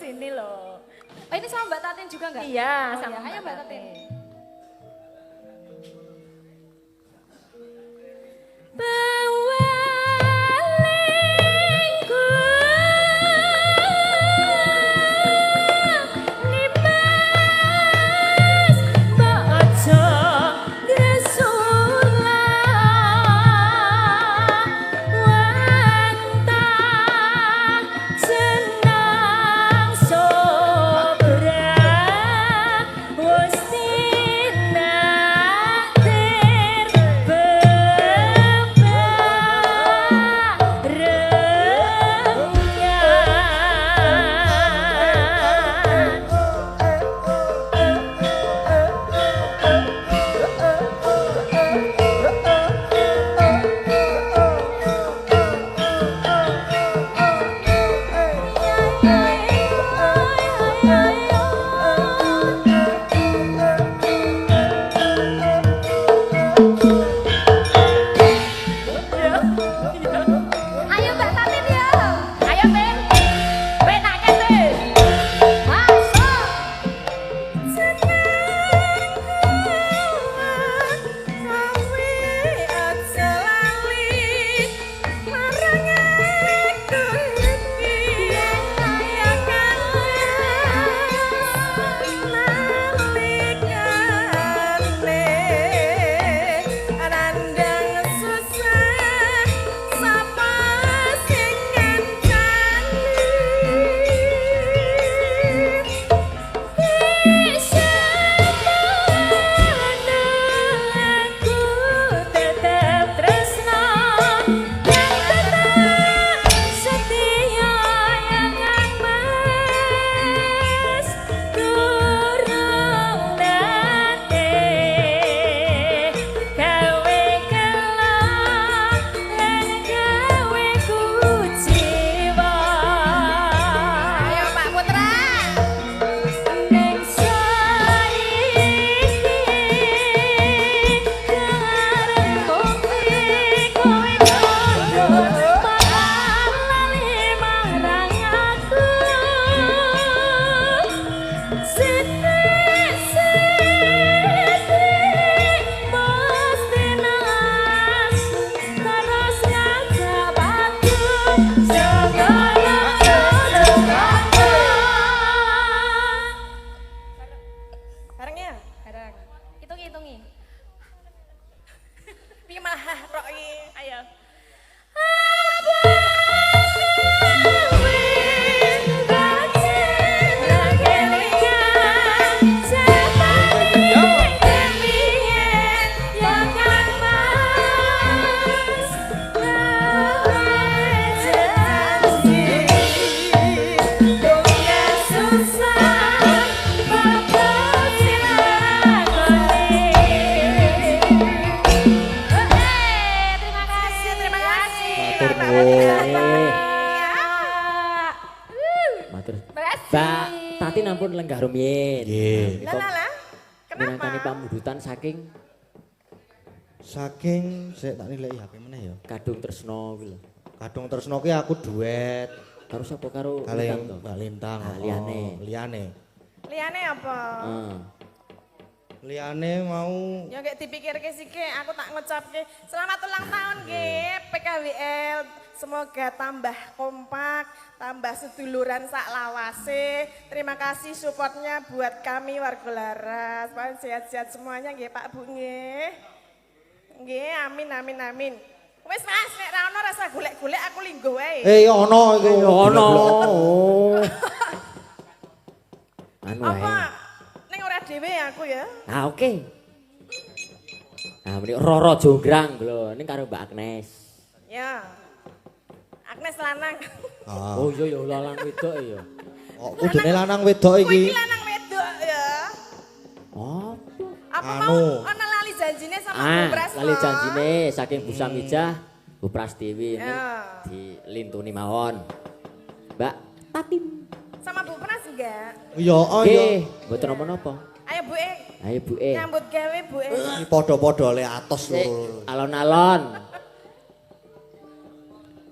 sini loh. Oh ini sama Mbak Tatin juga enggak? Iya, Oh, sama iya. Ayo Mbak Tatin. Bawang Mbak Tati nampun lenggah rumiyin. Nggih. Lah. Kenapa? Minangkani pamundutan saking Sik tak nilai HP meneh ya. Kadung Tresno kuwi lho. Kadung Tresno ki aku duet Karo sapa karo kali Lintang to? Mbak Lintang. Ah, oh, liyane. Liane apa? Heeh. Liyane mau Ya gak dipikirke sike, aku tak ngucapke selamat ulang tahun nggih PKWL. Semoga tambah kompak, tambah seduluran sak lawase. Terima kasih supportnya buat kami warga Laras. Pak sehat-sehat semuanya nggih Pak Bu nggih. Nggih, amin. Wis Mas, nek ra ono rasa golek-golek aku linggo wae. ono iku. Ono. Anu Apa? ae. Ning ora dhewe aku ya. Ah oke. Nah, mriki Roro Jonggrang lho, ning karo Mbak Agnes. Ya. Agnes lanang. Ah. Oh iya ya lanang wedok ya. Oh, kudune lanang wedok Kowe iki iki. lanang wedok ya. Oh. Apa Anu. mau ana lali janjine sama Bu Pras? lali janjine saking Bu Samijah, Bu Prastiwi ini Ya. dilintuni mawon. Mbak Tatim. Sama Bu Pras enggak? Iya, oh iya. Nggih, mboten napa-napa. Ayo Bu E, Ayo Bu E. nyambut gawe Bu E. Iki padha-padha le atos Sik, lho. alon-alon.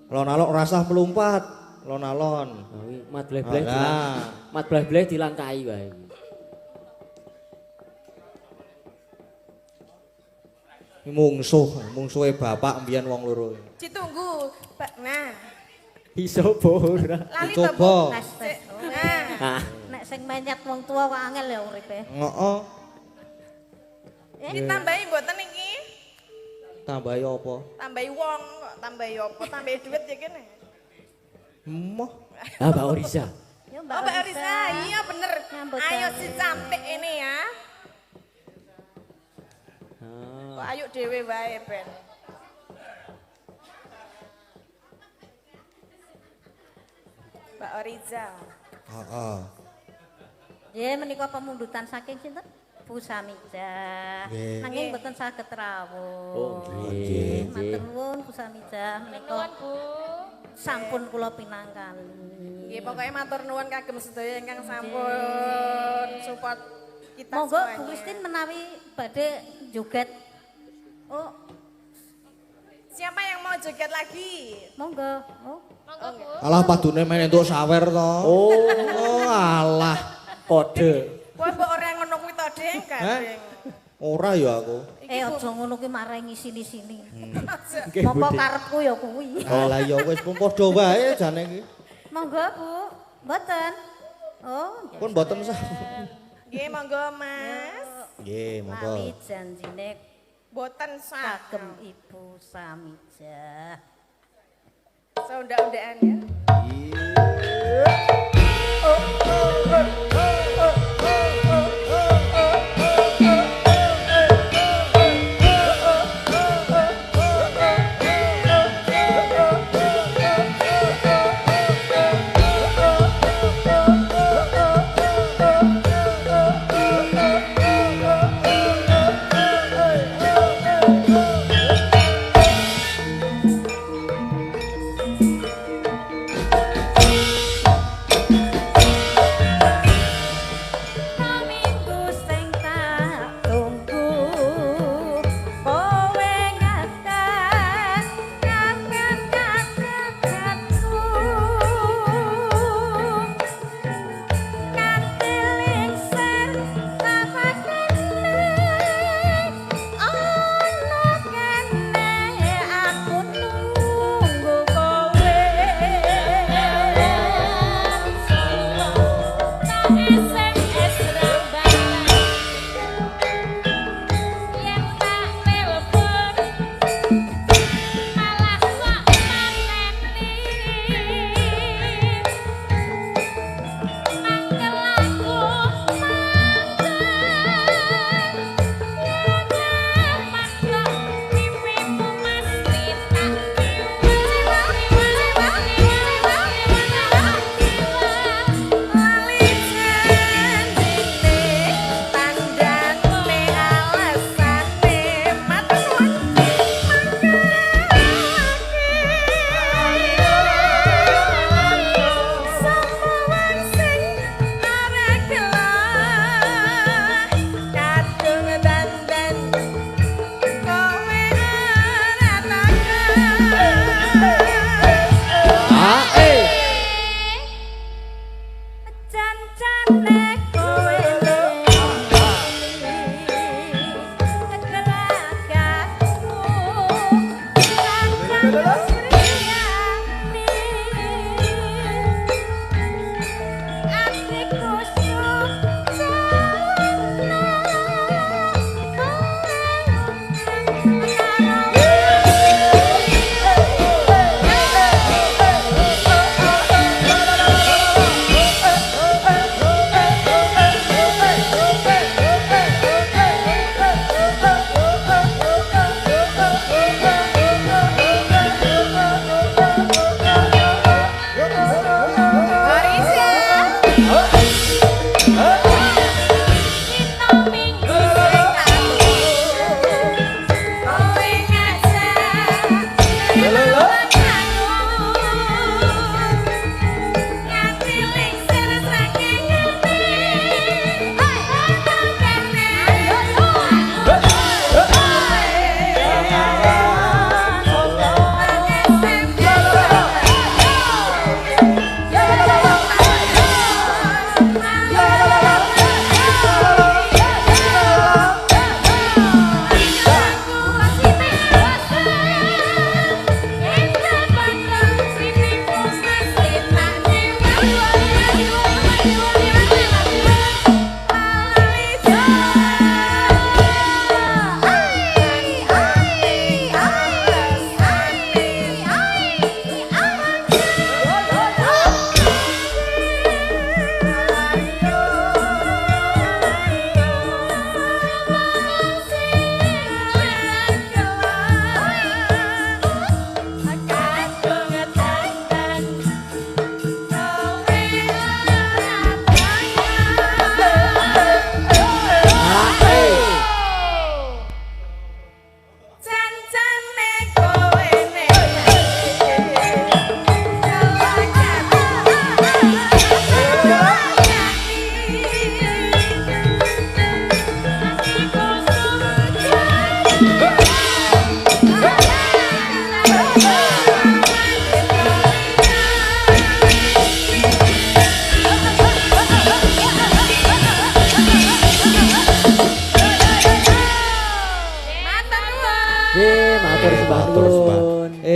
Alon-alon rasah melumpat. Alon-alon. Oh, iki mat bleh-bleh Alah. dilang. Mat bleh-bleh dilangkai wae. Mungsuhe bapak mbiyen wong loro. Ditunggu. Nah, Iso ora. lali to Bu. Coba. Sik, Nah, Ah, Nek sing menyet wong tua kok angel ya uripe. Heeh. ditambahi mboten iki? Tambahi apa? Tambahi wong kok, tambahi apa? Tambahi duit ya kene. Emoh. ah Mbak Oriza. Ya Oh Mbak Arisa, iya bener. Nyambut Ayo gawe. si cantik ini ya. Ah, Kok ayo dhewe wae Ben. Mbak Oriza. Heeh. Ya menika pemundutan saking sinten? Bu Samijah. Nggih. Nanging mboten saged rawuh. Oh, nggih, nggih. Matur nuwun Bu Samijah menika Nuwun Bu. sampun kula pinangkali. Nggih pokoknya matur nuwun kagem sedaya ingkang sampun support kita Monggo semuanya. Bu Kristin menawi badhe joget. Oh, Siapa yang mau joget lagi? monggo. Oh. Monggo Bu. Alah padune main entuk sawer to. Oh, alah. Kode. Kowe mbok ora ngono kuwi to, Deng, Gandeng. Ora ya aku. Aja ngono kuwi marai sini-sini. Nggih, Apa Bu. karepku ya kuwi. Alah ya wis pun padha wae jane iki. Monggo Bu. Mboten. Oh, Pun mboten sah. Nggih monggo Mas. Nggih, monggo. lali janjine Boten sah. kagem Ibu Samijah. Seundak-undakan ya.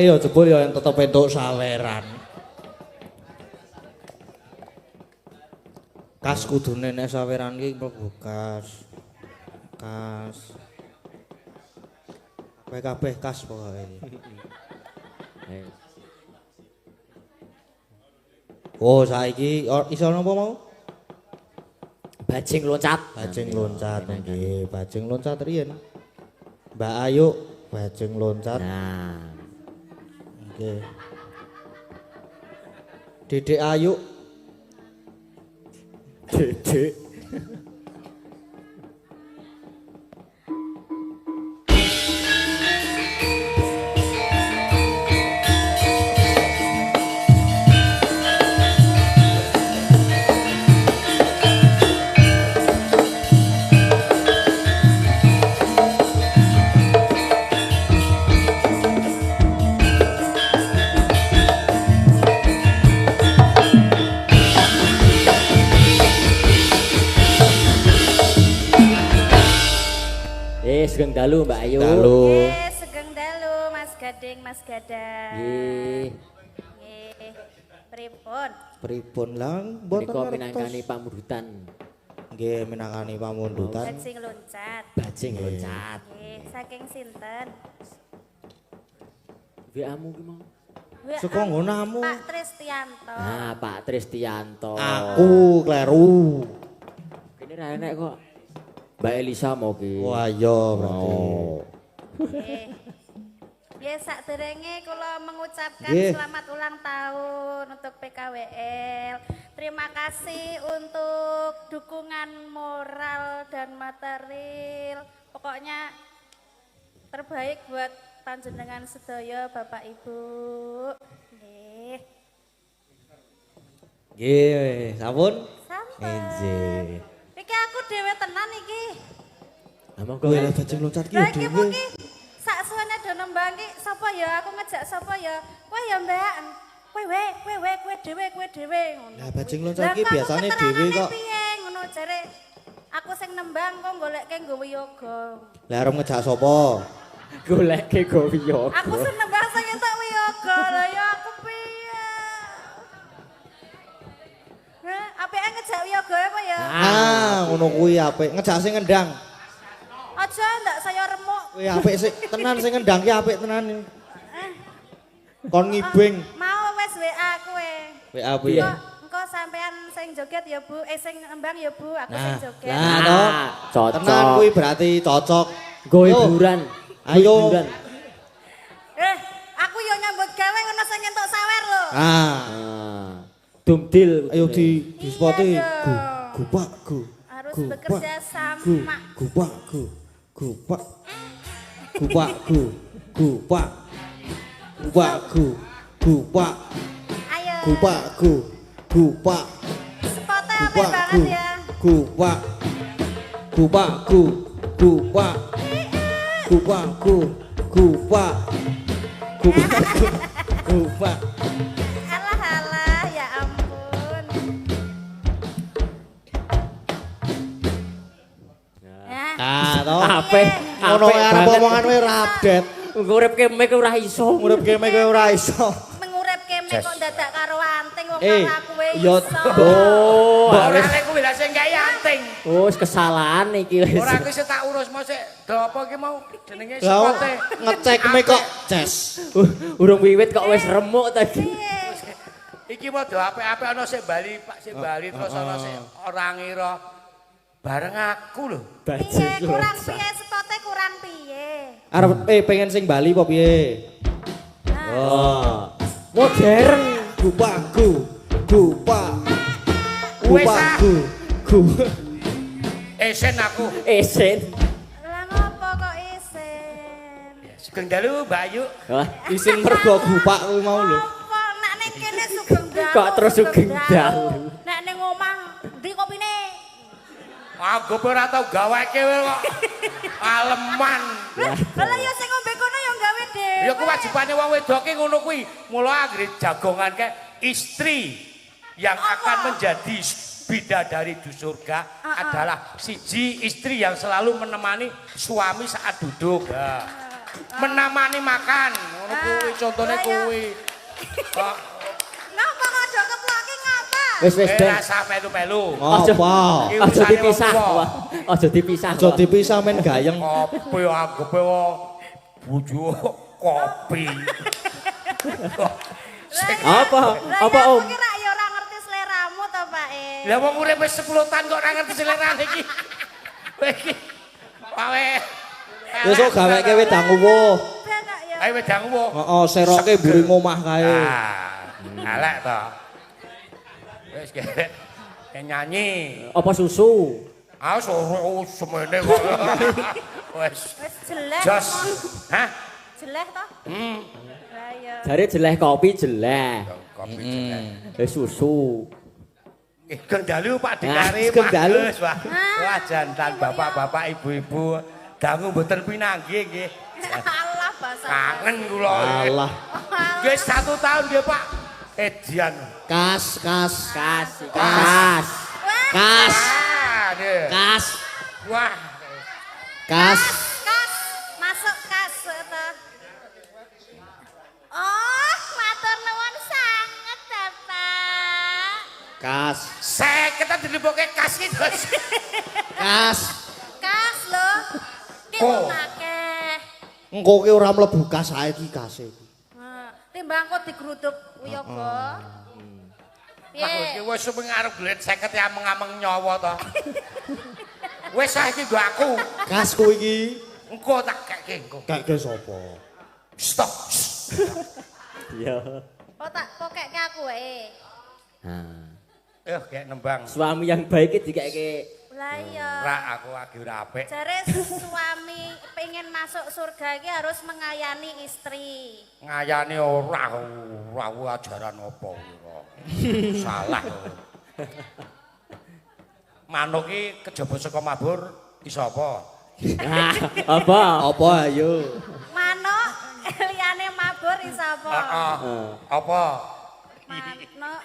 iki ya jebul ya tetep entuk saweran. Kas kudune nek saweran iki mlebu kas. Kas. Kabeh kas pokoke. Oh, saiki iso napa mau? Bajing loncat. Bajing loncat nggih, bajing loncat riyen. Mbak Ayu bajing loncat. Nah. Nggih. Dedek Ayu. Dedek. Sugeng dalu Mbak Ayu. Dalu. Nggih, sugeng dalu Mas Gading, Mas Gadang. Nggih. Nggih. Pripun? Pripun lang mboten Menika ngertos. minangkani pamundutan. Nggih, minangkani pamundutan. Bajing loncat. Bajing loncat. Nggih, saking sinten? WA-mu ki mau. WA Saka nggonamu. Pak Tristianto. Nah, Pak Tristianto. Aku kleru. Kene ra enek kok. Mbak Elisa mau ki. Wah, iya berarti. Oh. Nggih. Ya sakderenge kula mengucapkan Nggih. selamat ulang tahun untuk PKWL. Terima kasih untuk dukungan moral dan material. Pokoknya terbaik buat panjenengan sedaya Bapak Ibu. Nggih. Nggih, sampun? Sampun. Nggih. Iki aku dhewe tenan iki. Amang Kowe kok lah bajing loncat ki Lah ya iki dhewe. iki sak suwene do nembang ki sapa ya? Aku ngejak sapa ya? Kowe ya, Mbak. Kowe dhewe ngono. Lah bajing loncat Lah, ki kok aku biasane keterangane dhewe kok. Piye ngono jare aku sing nembang kok goleke nggawa yoga. Lah arep ngejak sapa? goleke go yoga. Aku sing nembang sing entuk yoga. Lah ya aku piye? Heh, apike ngejak yoga apa ya? Ngono kuwi apik. Ngejak sing ngendang. Aja ndak saya remuk. Kuwi apik sik tenan sing ngendang ki apik tenan. Kon ngibing. Mau wis WA kowe. WA piye? Engko sampean sing joget ya Bu, sing embang ya Bu, aku sing joget. Nah, toh. cocok. Tenan kuwi berarti cocok. Go Yo. hiburan. Ayo. Hiburan. Aku yo nyambut gawe ngono sing entuk sawer lho. Ah, Dumdil. ayo di spoti. Iya Gu, dong. gupak, gu. Harus Gupak, bekerja gu, sama. gupak, gu. Gupak. Gupak, gu. Gupak. Gupak, gu. Gupak. Ayo. Gupak, gu. Gupak. Spotnya apik Gupak, banget gu. ya. Gupak. Gupak, gu. Gupak. Gupak, gu. Gupak. Gupak, gu. Gupak. Alah ya ampun. Ah, toh. Ape? Ngono Apik arep banget. omongan kowe ra update. Uripke mek ora iso. Urip game kowe ora iso. Menguripke mek kok dadak karo anting wong Eh, karo kowe yo. iso. Oh, Ora wis nek kuwi lah sing gawe anting. wis kesalahan iki wis. Ora kuwi sing tak urus mosik. Do apa ki mau jenenge Lah sepote. ngecek me kok ces. Urung wiwit kok wis remuk tadi. Iki mau do apik-apik ana sing Bali, Pak sing Bali terus ana sing ora ngira bareng aku lho. Piye kurang piye spote kurang piye? Arep pengen sing Bali apa piye? Oh. Modern. Gupak, gu. Gupak. Wis Gupak, ah. gu. Gu. Esen aku. Esen. Lah ngopo kok isin? Sugeng dalu Mbak Ayu. Wah, Isin mergo gupak kuwi mau lho. Apa nek ning kene sugeng dalu. Kok terus sugeng dalu? Nek ning omah ndi kopine? Aku ora tau gaweke kok. Aleman. Lah ya sing ngombe kono ya gawe dhewe. Ya kewajibane wong wedoke ngono kuwi. Mula anggere jagongan ke istri yang akan menjadi bidadari di surga adalah siji istri yang selalu menemani suami saat duduk. Ya. menamani makan. Ngono kuwi contone kuwi. Kok Ngapa ngado keploki ngapa? Wis Ben. rasa melu-melu. Apa? Aja dipisah. Aja dipisah. Aja dipisah men gayeng. Kopi anggepe bojo kopi. Apa? Apa Om? Kira ya ora ngerti seleramu to, Pak E. Lah wong urip wis 10 tahun kok ora ngerti selerane iki. Kowe iki wae. Wis kok gaweke wedang uwuh. Ben kok ya. Ayo wedang uwuh. Heeh, seroke mburi omah kae. Elek to. Wis gerek nyanyi. Apa susu? Ah suruh semene kok. Wis Wis jelek. jos. Hah? Jelek to? Lah ya. Jare jeleh kopi jeleh. Kopi jelek. Susu. Gendalu Pak Ah, Dikari, gendalu. Bagus, Wah. Wah jantan bapak-bapak ibu-ibu dangu mboten pinanggih nggih. Alah bahasa. Kangen kula. Alah, Nggih 1 tahun nggih Pak. Edian. kas. Kas. Kas. Ah, nggih. Kas. Wah. Kas. Kas, masuk kas to. Oh, matur nuwun sanget, Bapak. Kas. Saya kita diliboke kas iki, Dos. Kas. Kas lho. Ki Oh. wong akeh. Engko ki ora mlebu kas saiki kase. Timbang kok digrudup uyoga. Wah, iki Piye? wis sumping arep glet 50 ya mengameng nyawa to. Wis saiki nggo aku. Kasku iki Engko tak keke engko. kake sapa? Stop. Iya. Kok tak kokeke aku wae. Eh, kayak nembang. Suami yang baik iki dikeke. Lah iya. Ra aku lagi ora apik. Jare suami pengen masuk surga iki harus mengayani istri. Ngayane ora ajaran apa ora. Salah. Manuk iki kejaba saka mabur iso apa? Apa? Apa ayo? Manuk liyane mabur iso apa? Heeh. Apa? Manuk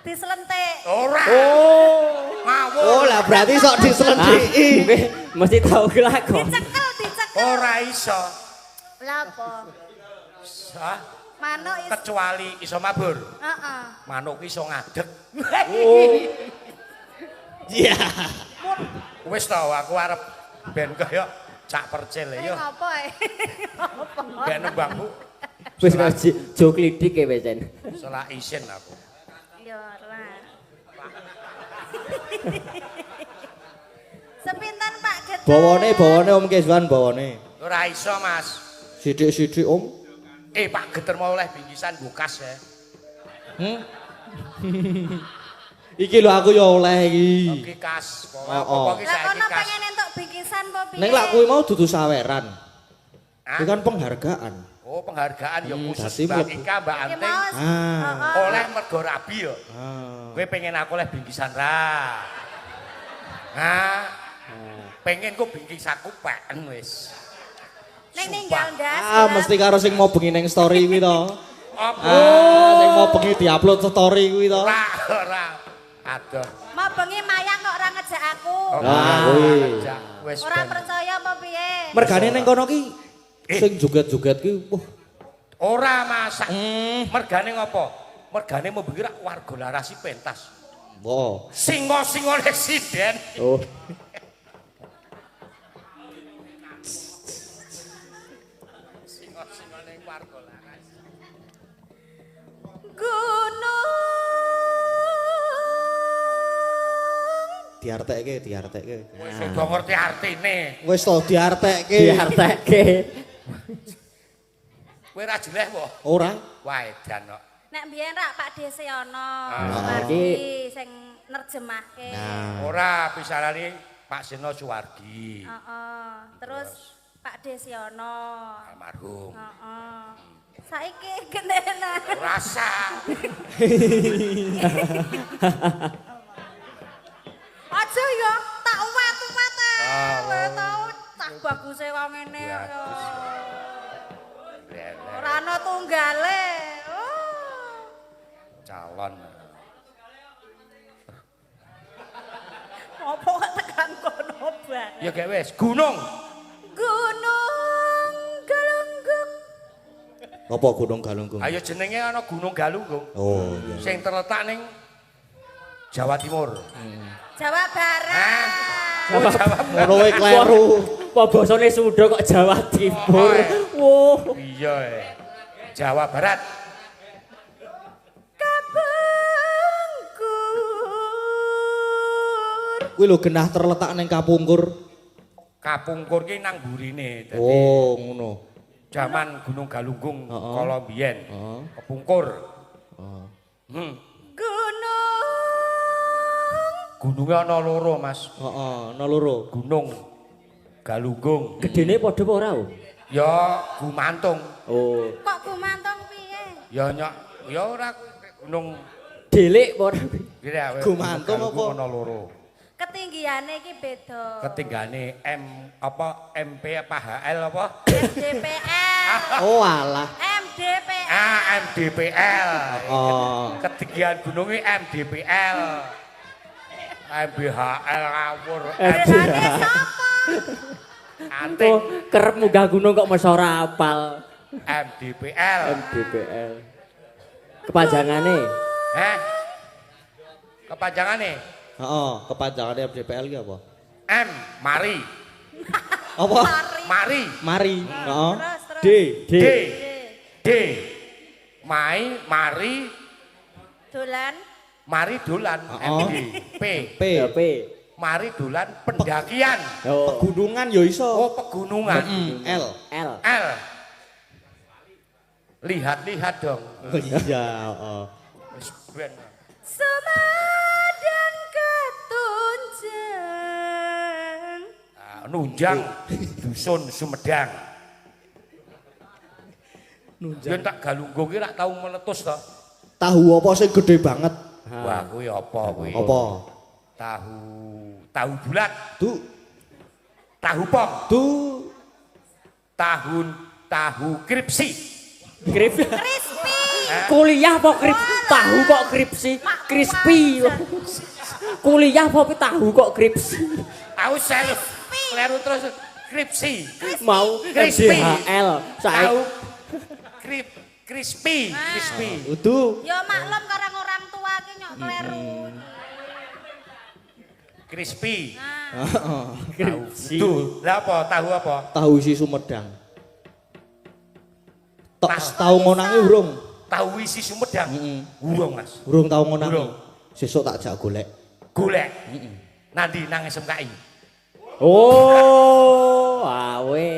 dislentik. Ora. Oh. Ngawur. lah berarti sok diselendiki. Mesti tahu kelakon. Dicekel. Ora iso. Lah apa? Hah? Manuk Kecuali iso mabur. heeh. Manuk iso ngadeg. Iya. Wis to aku arep ben kaya cak percil ya. Ngopo ae? Ben nembangku Wis jo klidik e wesen. salah isin aku. Ya ora. Sepinten Pak Gedhe? Bawane Om Keswan bawane. Ora iso, Mas. Sithik-sithik Om. Pak Geter mau oleh bingkisan bukas ya. Iki lho aku ya oleh iki. Oke kas. Oh. Pokoknya Lah saiki kono kas. pengen entuk bingkisan apa piye? Nek lak kuwi mau dudu saweran. Hah? Itu kan penghargaan. Oh, penghargaan ya khusus dadi Mbak mlebu. Ika, Mbak Iki Anting. mau Ah. Oleh mergo rabi ya. Kowe pengen aku oleh bingkisan ra. Nah. Pengen ku bingkisanku peken wis. Ning ninggal ndas. Ah, mesti karo sing mau bengi ning story kuwi to. Apa? Ah, sing mau bengi diupload story kuwi to. Ora. Aduh. Mau bengi mayang kok ora ngejak aku. Ah, kuwi. Wis Ora ben. percaya apa piye? Mergane ning kono ki sing joget-joget ki wah. Ora masak. Mergane ngopo? Mergane mau bengi rak warga larasi pentas. Wah. Singo-singo residen. Oh. Singo-singo ning warga laras. Gunung. Diartekke. Wis udah ngerti artine. Wis to diartekke. Diartekke. Kowe ra jeleh po? Ora. Wah edan kok. Nek mbiyen rak Pak Desiono. iki sing nerjemahke. Nah. Ora pisanane Pak Seno Suwardi. Heeh. Terus Pak Desiono. Almarhum. Heeh. Saiki gendena. Rasa. Aja ya, tak uwat-uwat ae. Ah, Kowe tau tak baguse wong ngene ya. Ora ana tunggale. Oh. Calon. Apa kok tekan kono banget. Ya gak wis, gunung. Gunung Apa Gunung Galunggung? Ayo jenenge ana Gunung Galunggung. Oh iya. Sing terletak ning Jawa Timur. Jawa Barat. Hah? Oh, Jawa Ngono wae kleru. Kok basane Sunda kok Jawa Timur. Wah. Iya. Jawa Barat. Kuwi lho genah terletak ning Kapungkur. Kapungkur ki nang burine. Dadi Oh, ngono. Zaman Gunung Galunggung Heeh. kala biyen. Heeh. Kepungkur. Oh. Gunung. Gununge ana loro, Mas. Heeh, ana loro. Gunung Galunggung. Gedene padha apa ora? Oh? Ya gumantung. Oh, Kok gumantung piye? Ya nyok, ya ora gunung delik apa ora? kira Gumantung Galunggung apa? ana loro. Ketinggiane iki beda. Ketinggane MP apa HL apa? MDPL. Oh alah. MDPL. MDPL. Oh. Ketinggian gunungnya MDPL. MBHL ngawur. Berane sapa? Anting Oh, kerep munggah gunung kok mesti ora apal. MDPL. MDPL. Kepanjangane. Heh. Kepanjangane Heeh, kepanjangannya FDPL ki apa? M mari. Apa? Mari. Mari. Heeh. Terus. D. D. D. Mari Dolan. mari dolan Oh. MD. P. P. P. Mari dolan pendakian. Oh, Pegunungan ya iso. Oh, pegunungan. L. L. L. Lihat-lihat dong. Oh iya, heeh. Wis ben. Semadan ketunjang. Nunjang dusun Sumedang. Nunjang. Ya tak Galunggung ki rak tau meletus to. Tahu apa sing gede banget? Wah, kuwi apa kuwi? Apa? Tahu bulat, Tuh, tahu pong, tuh. tahu kripsi. Crispy. Crispy. Kuliah apa tahu kok kripsi? Crispy. Kuliah apa tahu kok kripsi? Tahu sel. Kleru terus kripsi. Mau Crispy. MDHL. Tahu Saiki crispy. Udu. Ya maklum karang orang tua ki nyok kleru. Crispy. Heeh. kripsi. Tuh, lah apa? Tahu apa? Tahu isi Sumedang. Tahu ngonangi urung. Tahu isi Sumedang. Urung, Mas. Urung tahu ngonangi. Urung. Sesuk tak jak golek. Golek. Nanti nang SMKI. Oh, awe.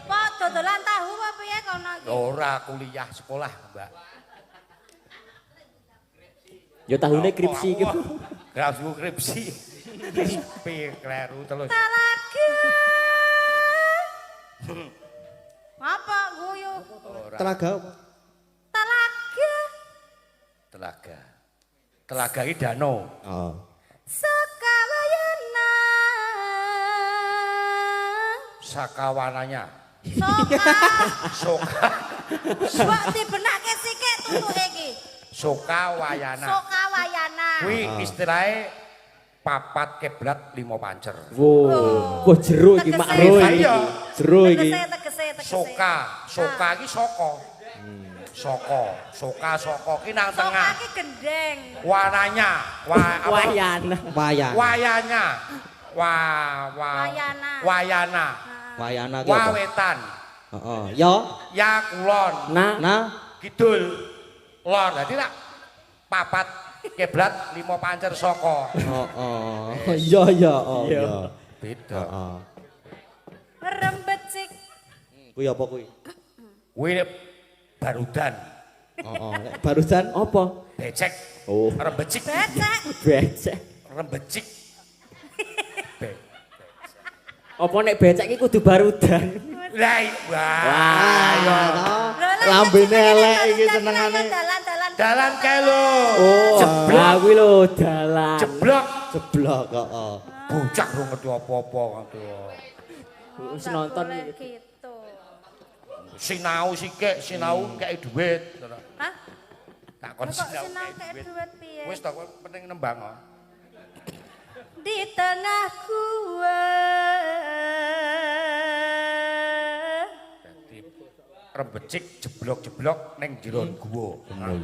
Kok dodolan tahu apa piye kono iki? Ora kuliah sekolah, Mbak. Ya tahune kripsi iki. Grafsu kripsi. Crispy kleru terus. Talaga. Apa guyu? Ora Telaga apa? Talaga. telaga. Telaga iki danau. Oh. Sukawayana. Sakawananya. Soka. Soka. Kok dibenake sikik tutuke iki? Sokawayana. Sokawayana. Kuwi istilahnya papat kiblat 5 pancer. Wow. Wah jero iki mak Tegese. ro iki. Iya. Jero iki. Tegese. Soka iki soko. Soko ki nang Soka tengah. iki gendeng. Warnanya, Wayana. Wayang. wayanya. Wayana. Wayana. Wayana ki apa? Wawetan. Heeh. Ya. Ya kulon. Nah, Kidul. Lor. Dadi tak papat kiblat 5 pancer soko. Heeh. Iya iya, oh iya. Beda. Heeh. Rembecik. Kuwi apa kuwi? Kuwi barudan. Heeh. Nek barusan apa? Becek. Oh, Rembecik. Becek. becek. Rembecik. Apa nek becek iki kudu barudan? Lah, wah. Wah. lambene elek iki senengane. Dalan-dalan. Dalan kae lho. Oh, Jeblok. kuwi lho dalan. Jeblok. Jeblok heeh. Bocah ora ngerti apa-apa ngono. Wis nonton Boleh iki. gitu. Sinau sithik, sinau kei dhuwit. Hah? Tak kon Kok sinau senang kei kayak dhuwit. duit piye? Wis tak penting nembang kok. Di tengah gua. Dadi becik jeblok-jeblok ning jero guwa.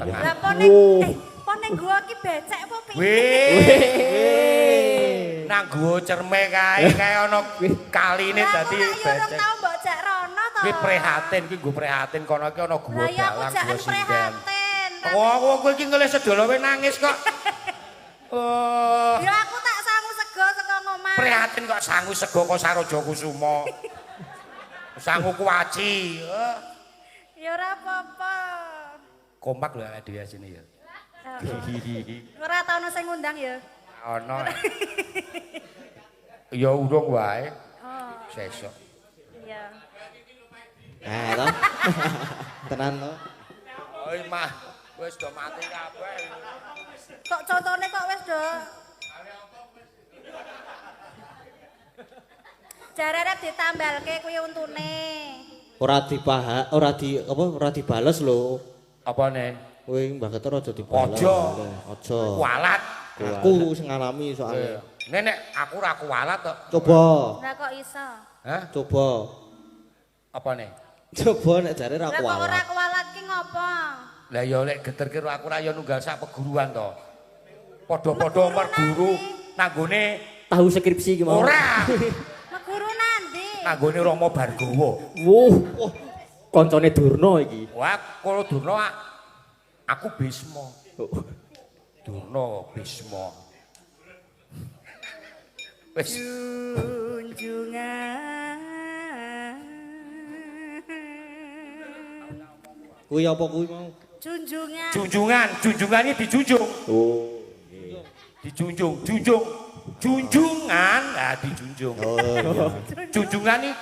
Lah pon ning gua ki becek apa piye? Wih. Nang guwa cerme kae ana kaline dadi becek. Lah tau mbok jak rono to. Ki prihatin ki nggo prihatin kono ki ana guwa Lah ya aku dalang jak guwa sinden. prihatin. Oh, kowe iki ngelih sedolo we nangis kok. Oh. Ya aku tak sangu sego saka ngomah. Prihatin kok sangu sego kok Saroja Kusuma. Sangu kuwaci. Ya ora apa-apa. Kompak lho awake dhewe sini ya. Ora tau ono sing ngundang ya. Ono. Ya urung wae. Oh, Sesuk. iya. toh. Tenan to. Oi mah, wis do mati kabeh. Kok contone kok wis do. Jarene ditambalke kuwi untune. Ora ora dibales lho. Apane? Kowe Mbah Keter aja dibales. Aja. Aja. Kualat. Aku sing ngalami soalnya. Nenek aku ora kualat kok. Coba. Lah kok iso? Hah? Coba. Apane? Coba nek jare ra Lah kok ora kualat. kualat ki ngopo? Lah ya lek geter ki aku ora ya nunggal sak peguruan to. Padha-padha merguru nanggone Tahu skripsi ki mau. ora. Meguru nandi? Nanggone Rama Bargawa. Wuh. Koncone Durna iki. Wah, kalau Durna aku Bisma. Durna Bisma. Wis Kuwi apa kuwi mau? Junjungan. junjungan ini dijunjung. Oh. Junjungan, nah dijunjung. Oh iya. Junjungan iki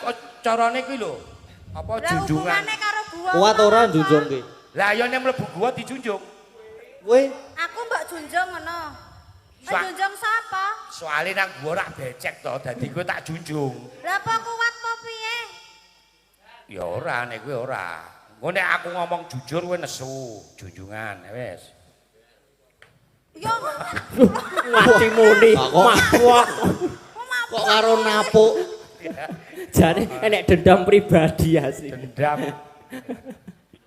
carane kuwi lho. Apa Lah junjungan? hubungane karo gua. Kuat ora njunjung ki? Lah ya nek mlebu gua dijunjung. Kowe Aku mbok junjung ngono. Sa- Junjung sapa? Soale nang gua ora becek to, dadi kowe tak junjung. Lah apa kuat apa piye? Ya ora nek kowe ora. Engko nek aku ngomong jujur kowe nesu, junjungan wis. Yo. Mati muni. kok kok karo napuk. Jane enek dendam pribadi asli. Dendam.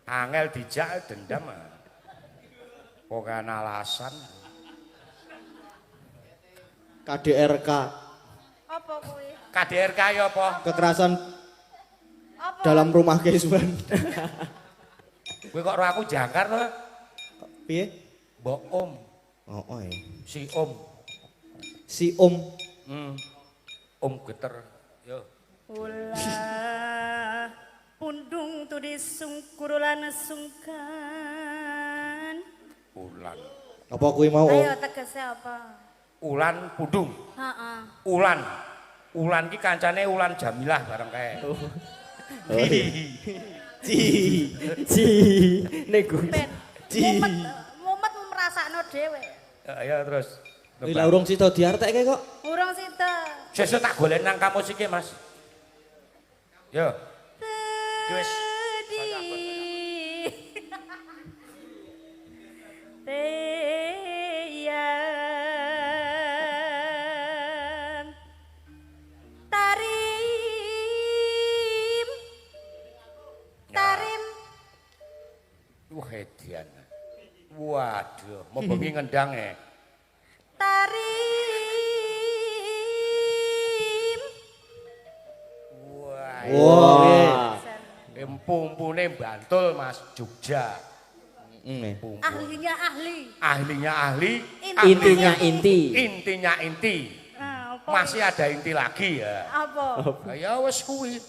Angel dijak dendam. Kok kan alasan. KDRK Apa kuwi? KDRK ya apa? kekerasan Apa? dalam rumah keisban. Kowe kok ro aku jangkar to? Piye? Mbok Om, Oh, ya. si Om. Si Om. Om Geter. Yo. Ulah pundung tudis sungkurulan sungkan. Ulan. Apa kuwi mau? Ayo tegese apa? Ulan Pudung. Heeh. Ulan. Ulan ki kancane Ulan Jamilah bareng kae. Ci nego. Ben. Mumet merasakno dhewe. Ya terus. Kuwi lah urung sida diartekke kok. Urung sida. Sesuk tak golek nang kamus iki, Mas. Yo. Wis. Teyang tarim tarim Wah, edian. Waduh, mau bengi ngendang tarim Wah, Wah. empumpune Bantul, Mas, Jogja. Pumpu. ahlinya ahli. Ahlinya ahli, Intinya inti. intinya inti. Ah, apa? Masih ada inti lagi ya. Apa? Ya wes kuwi.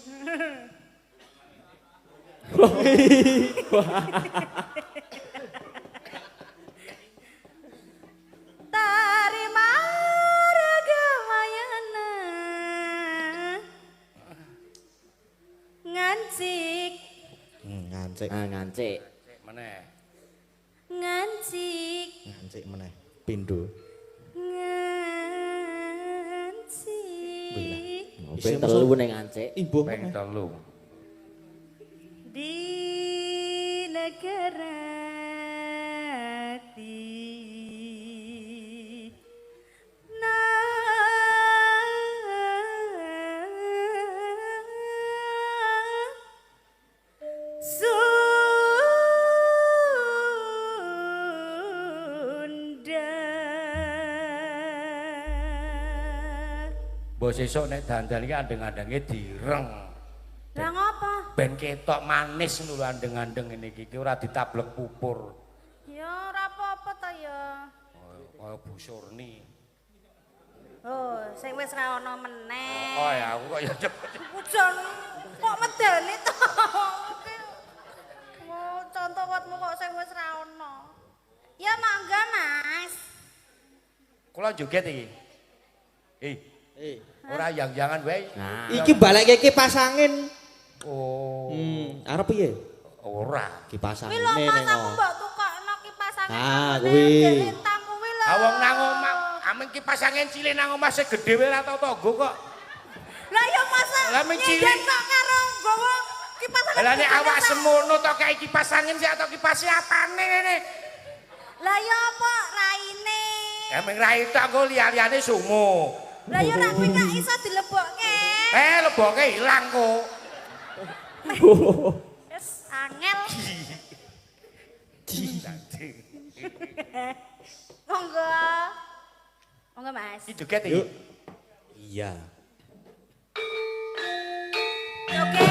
Tarimaragamayana ngancik Ngancik. Ah ngancik. Meneh. ngancik Ngancik meneh. Pindho. ngancik Ping telu ning ngancik. Imbuh Peng meneh. telu. di negara hati nah Mbok sesuk nek dandan iki andeng-andenge direng. Lah ngopo? Ben ketok manis lho andeng-andeng ngene iki ora ditablek pupur. Ya ora apa-apa ta ya. Kaya Bu Surni. Oh, sing wis ra ono meneh. Oh ya aku kok ya Ujan kok medeni to. Oh, contoh watmu kok sing wis ra ono. Ya mangga, Mas. kula joget iki. Ora yang-jangan wae. Nah, Iki balekke kipas angin. Oh. Arep piye? Ora. Kipas Kuwi angin lho Mas ning aku mbok tukokno kipas angin. Ah, kuwi. Lintang kuwi lho. Ah wong nang omah, amen kipas angin cilik nang omah sing gedhe wae ora tau tanggo kok. Lah ya masa Lah men cilik. nyen kok karo nggawa kipas angin. Lah nek awak semono to kae kipas angin sik atau kipas apane ngene. Lah ya apa raine? Emeng ra itu aku liya-liyane sumo. Lah ya rak kuwi gak iso dilebokke. Leboke ilang kok. Wis angel. Monggo. Monggo Mas. Iki joget iki. Iya. Oke.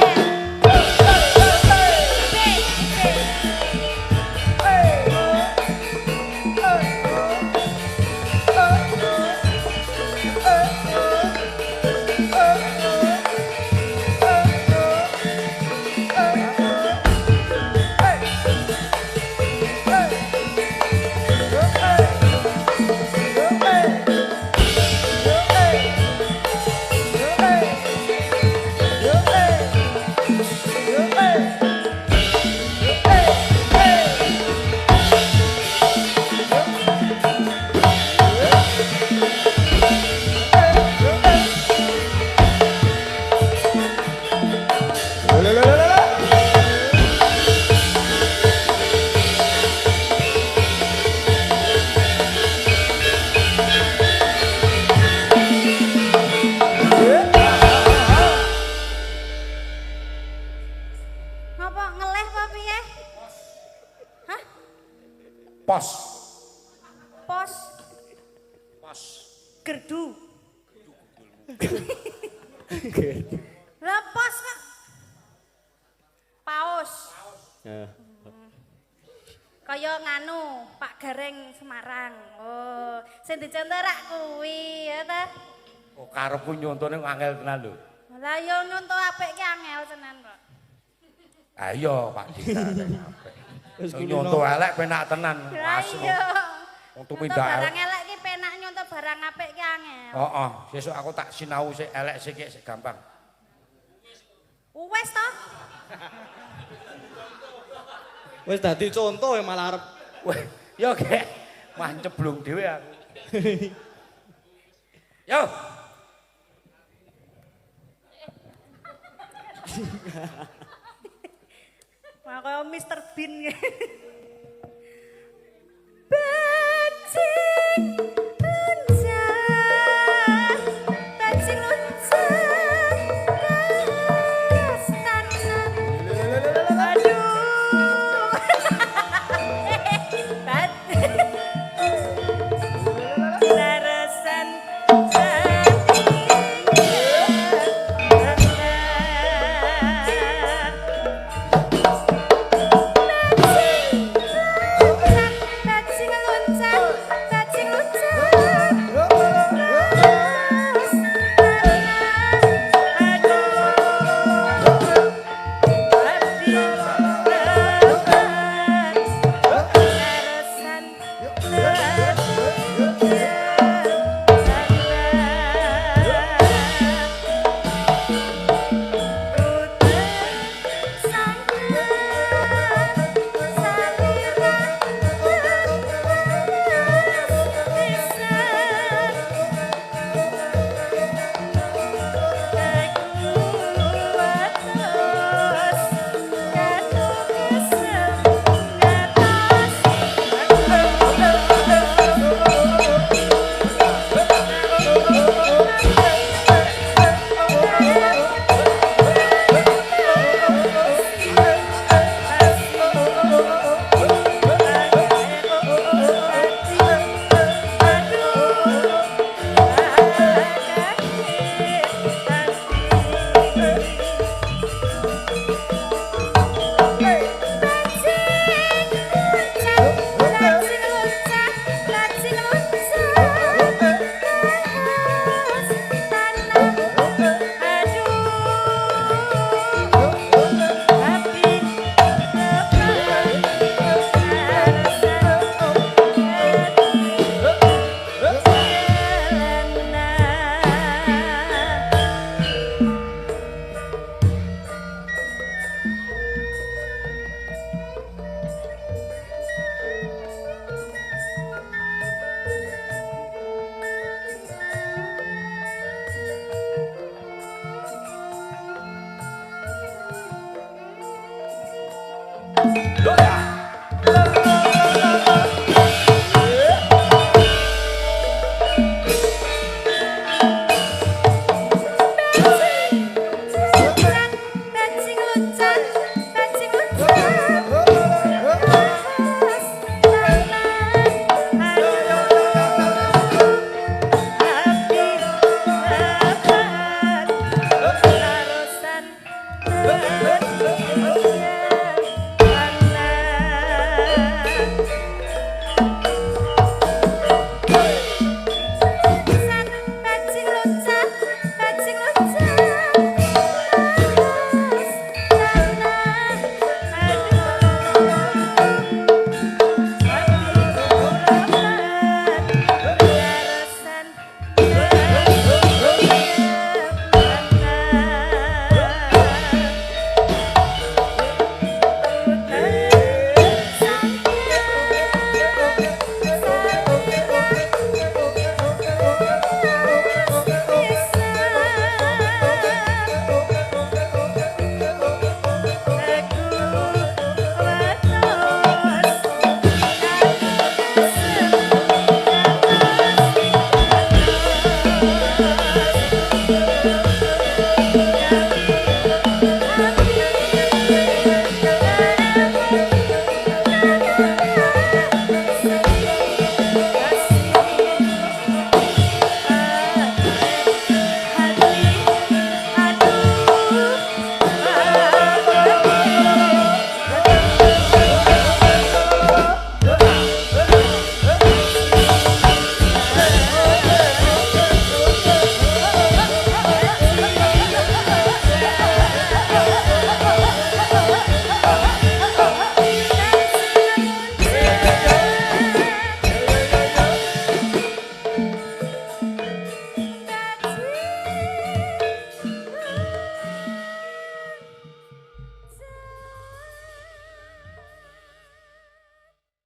Ngapa ngeleh apa piye? Hah? Pos. Pos Pos. gerdu. Lah pos kok. Paus. Kaya nganu, Pak Gareng Semarang. Oh, sing dicontoh kuwi ya ta. Kok karepku nyontone angel tenan lho. Lah ya nyontoh apik ki angel tenan kok. Ah iya Pak Dita. Nyonto elek penak tenan. Lah iya. Wong Nyontoh tumindak barang elek ki penak, nyontoh barang apik ki angel. Heeh, sesuk aku tak sinau sik elek sik gampang. Wes to? Wis dadi contoh ya malah arep. Wah, yo gek manceblung dhewe aku. Yo. Wah kaya Mr. Bean.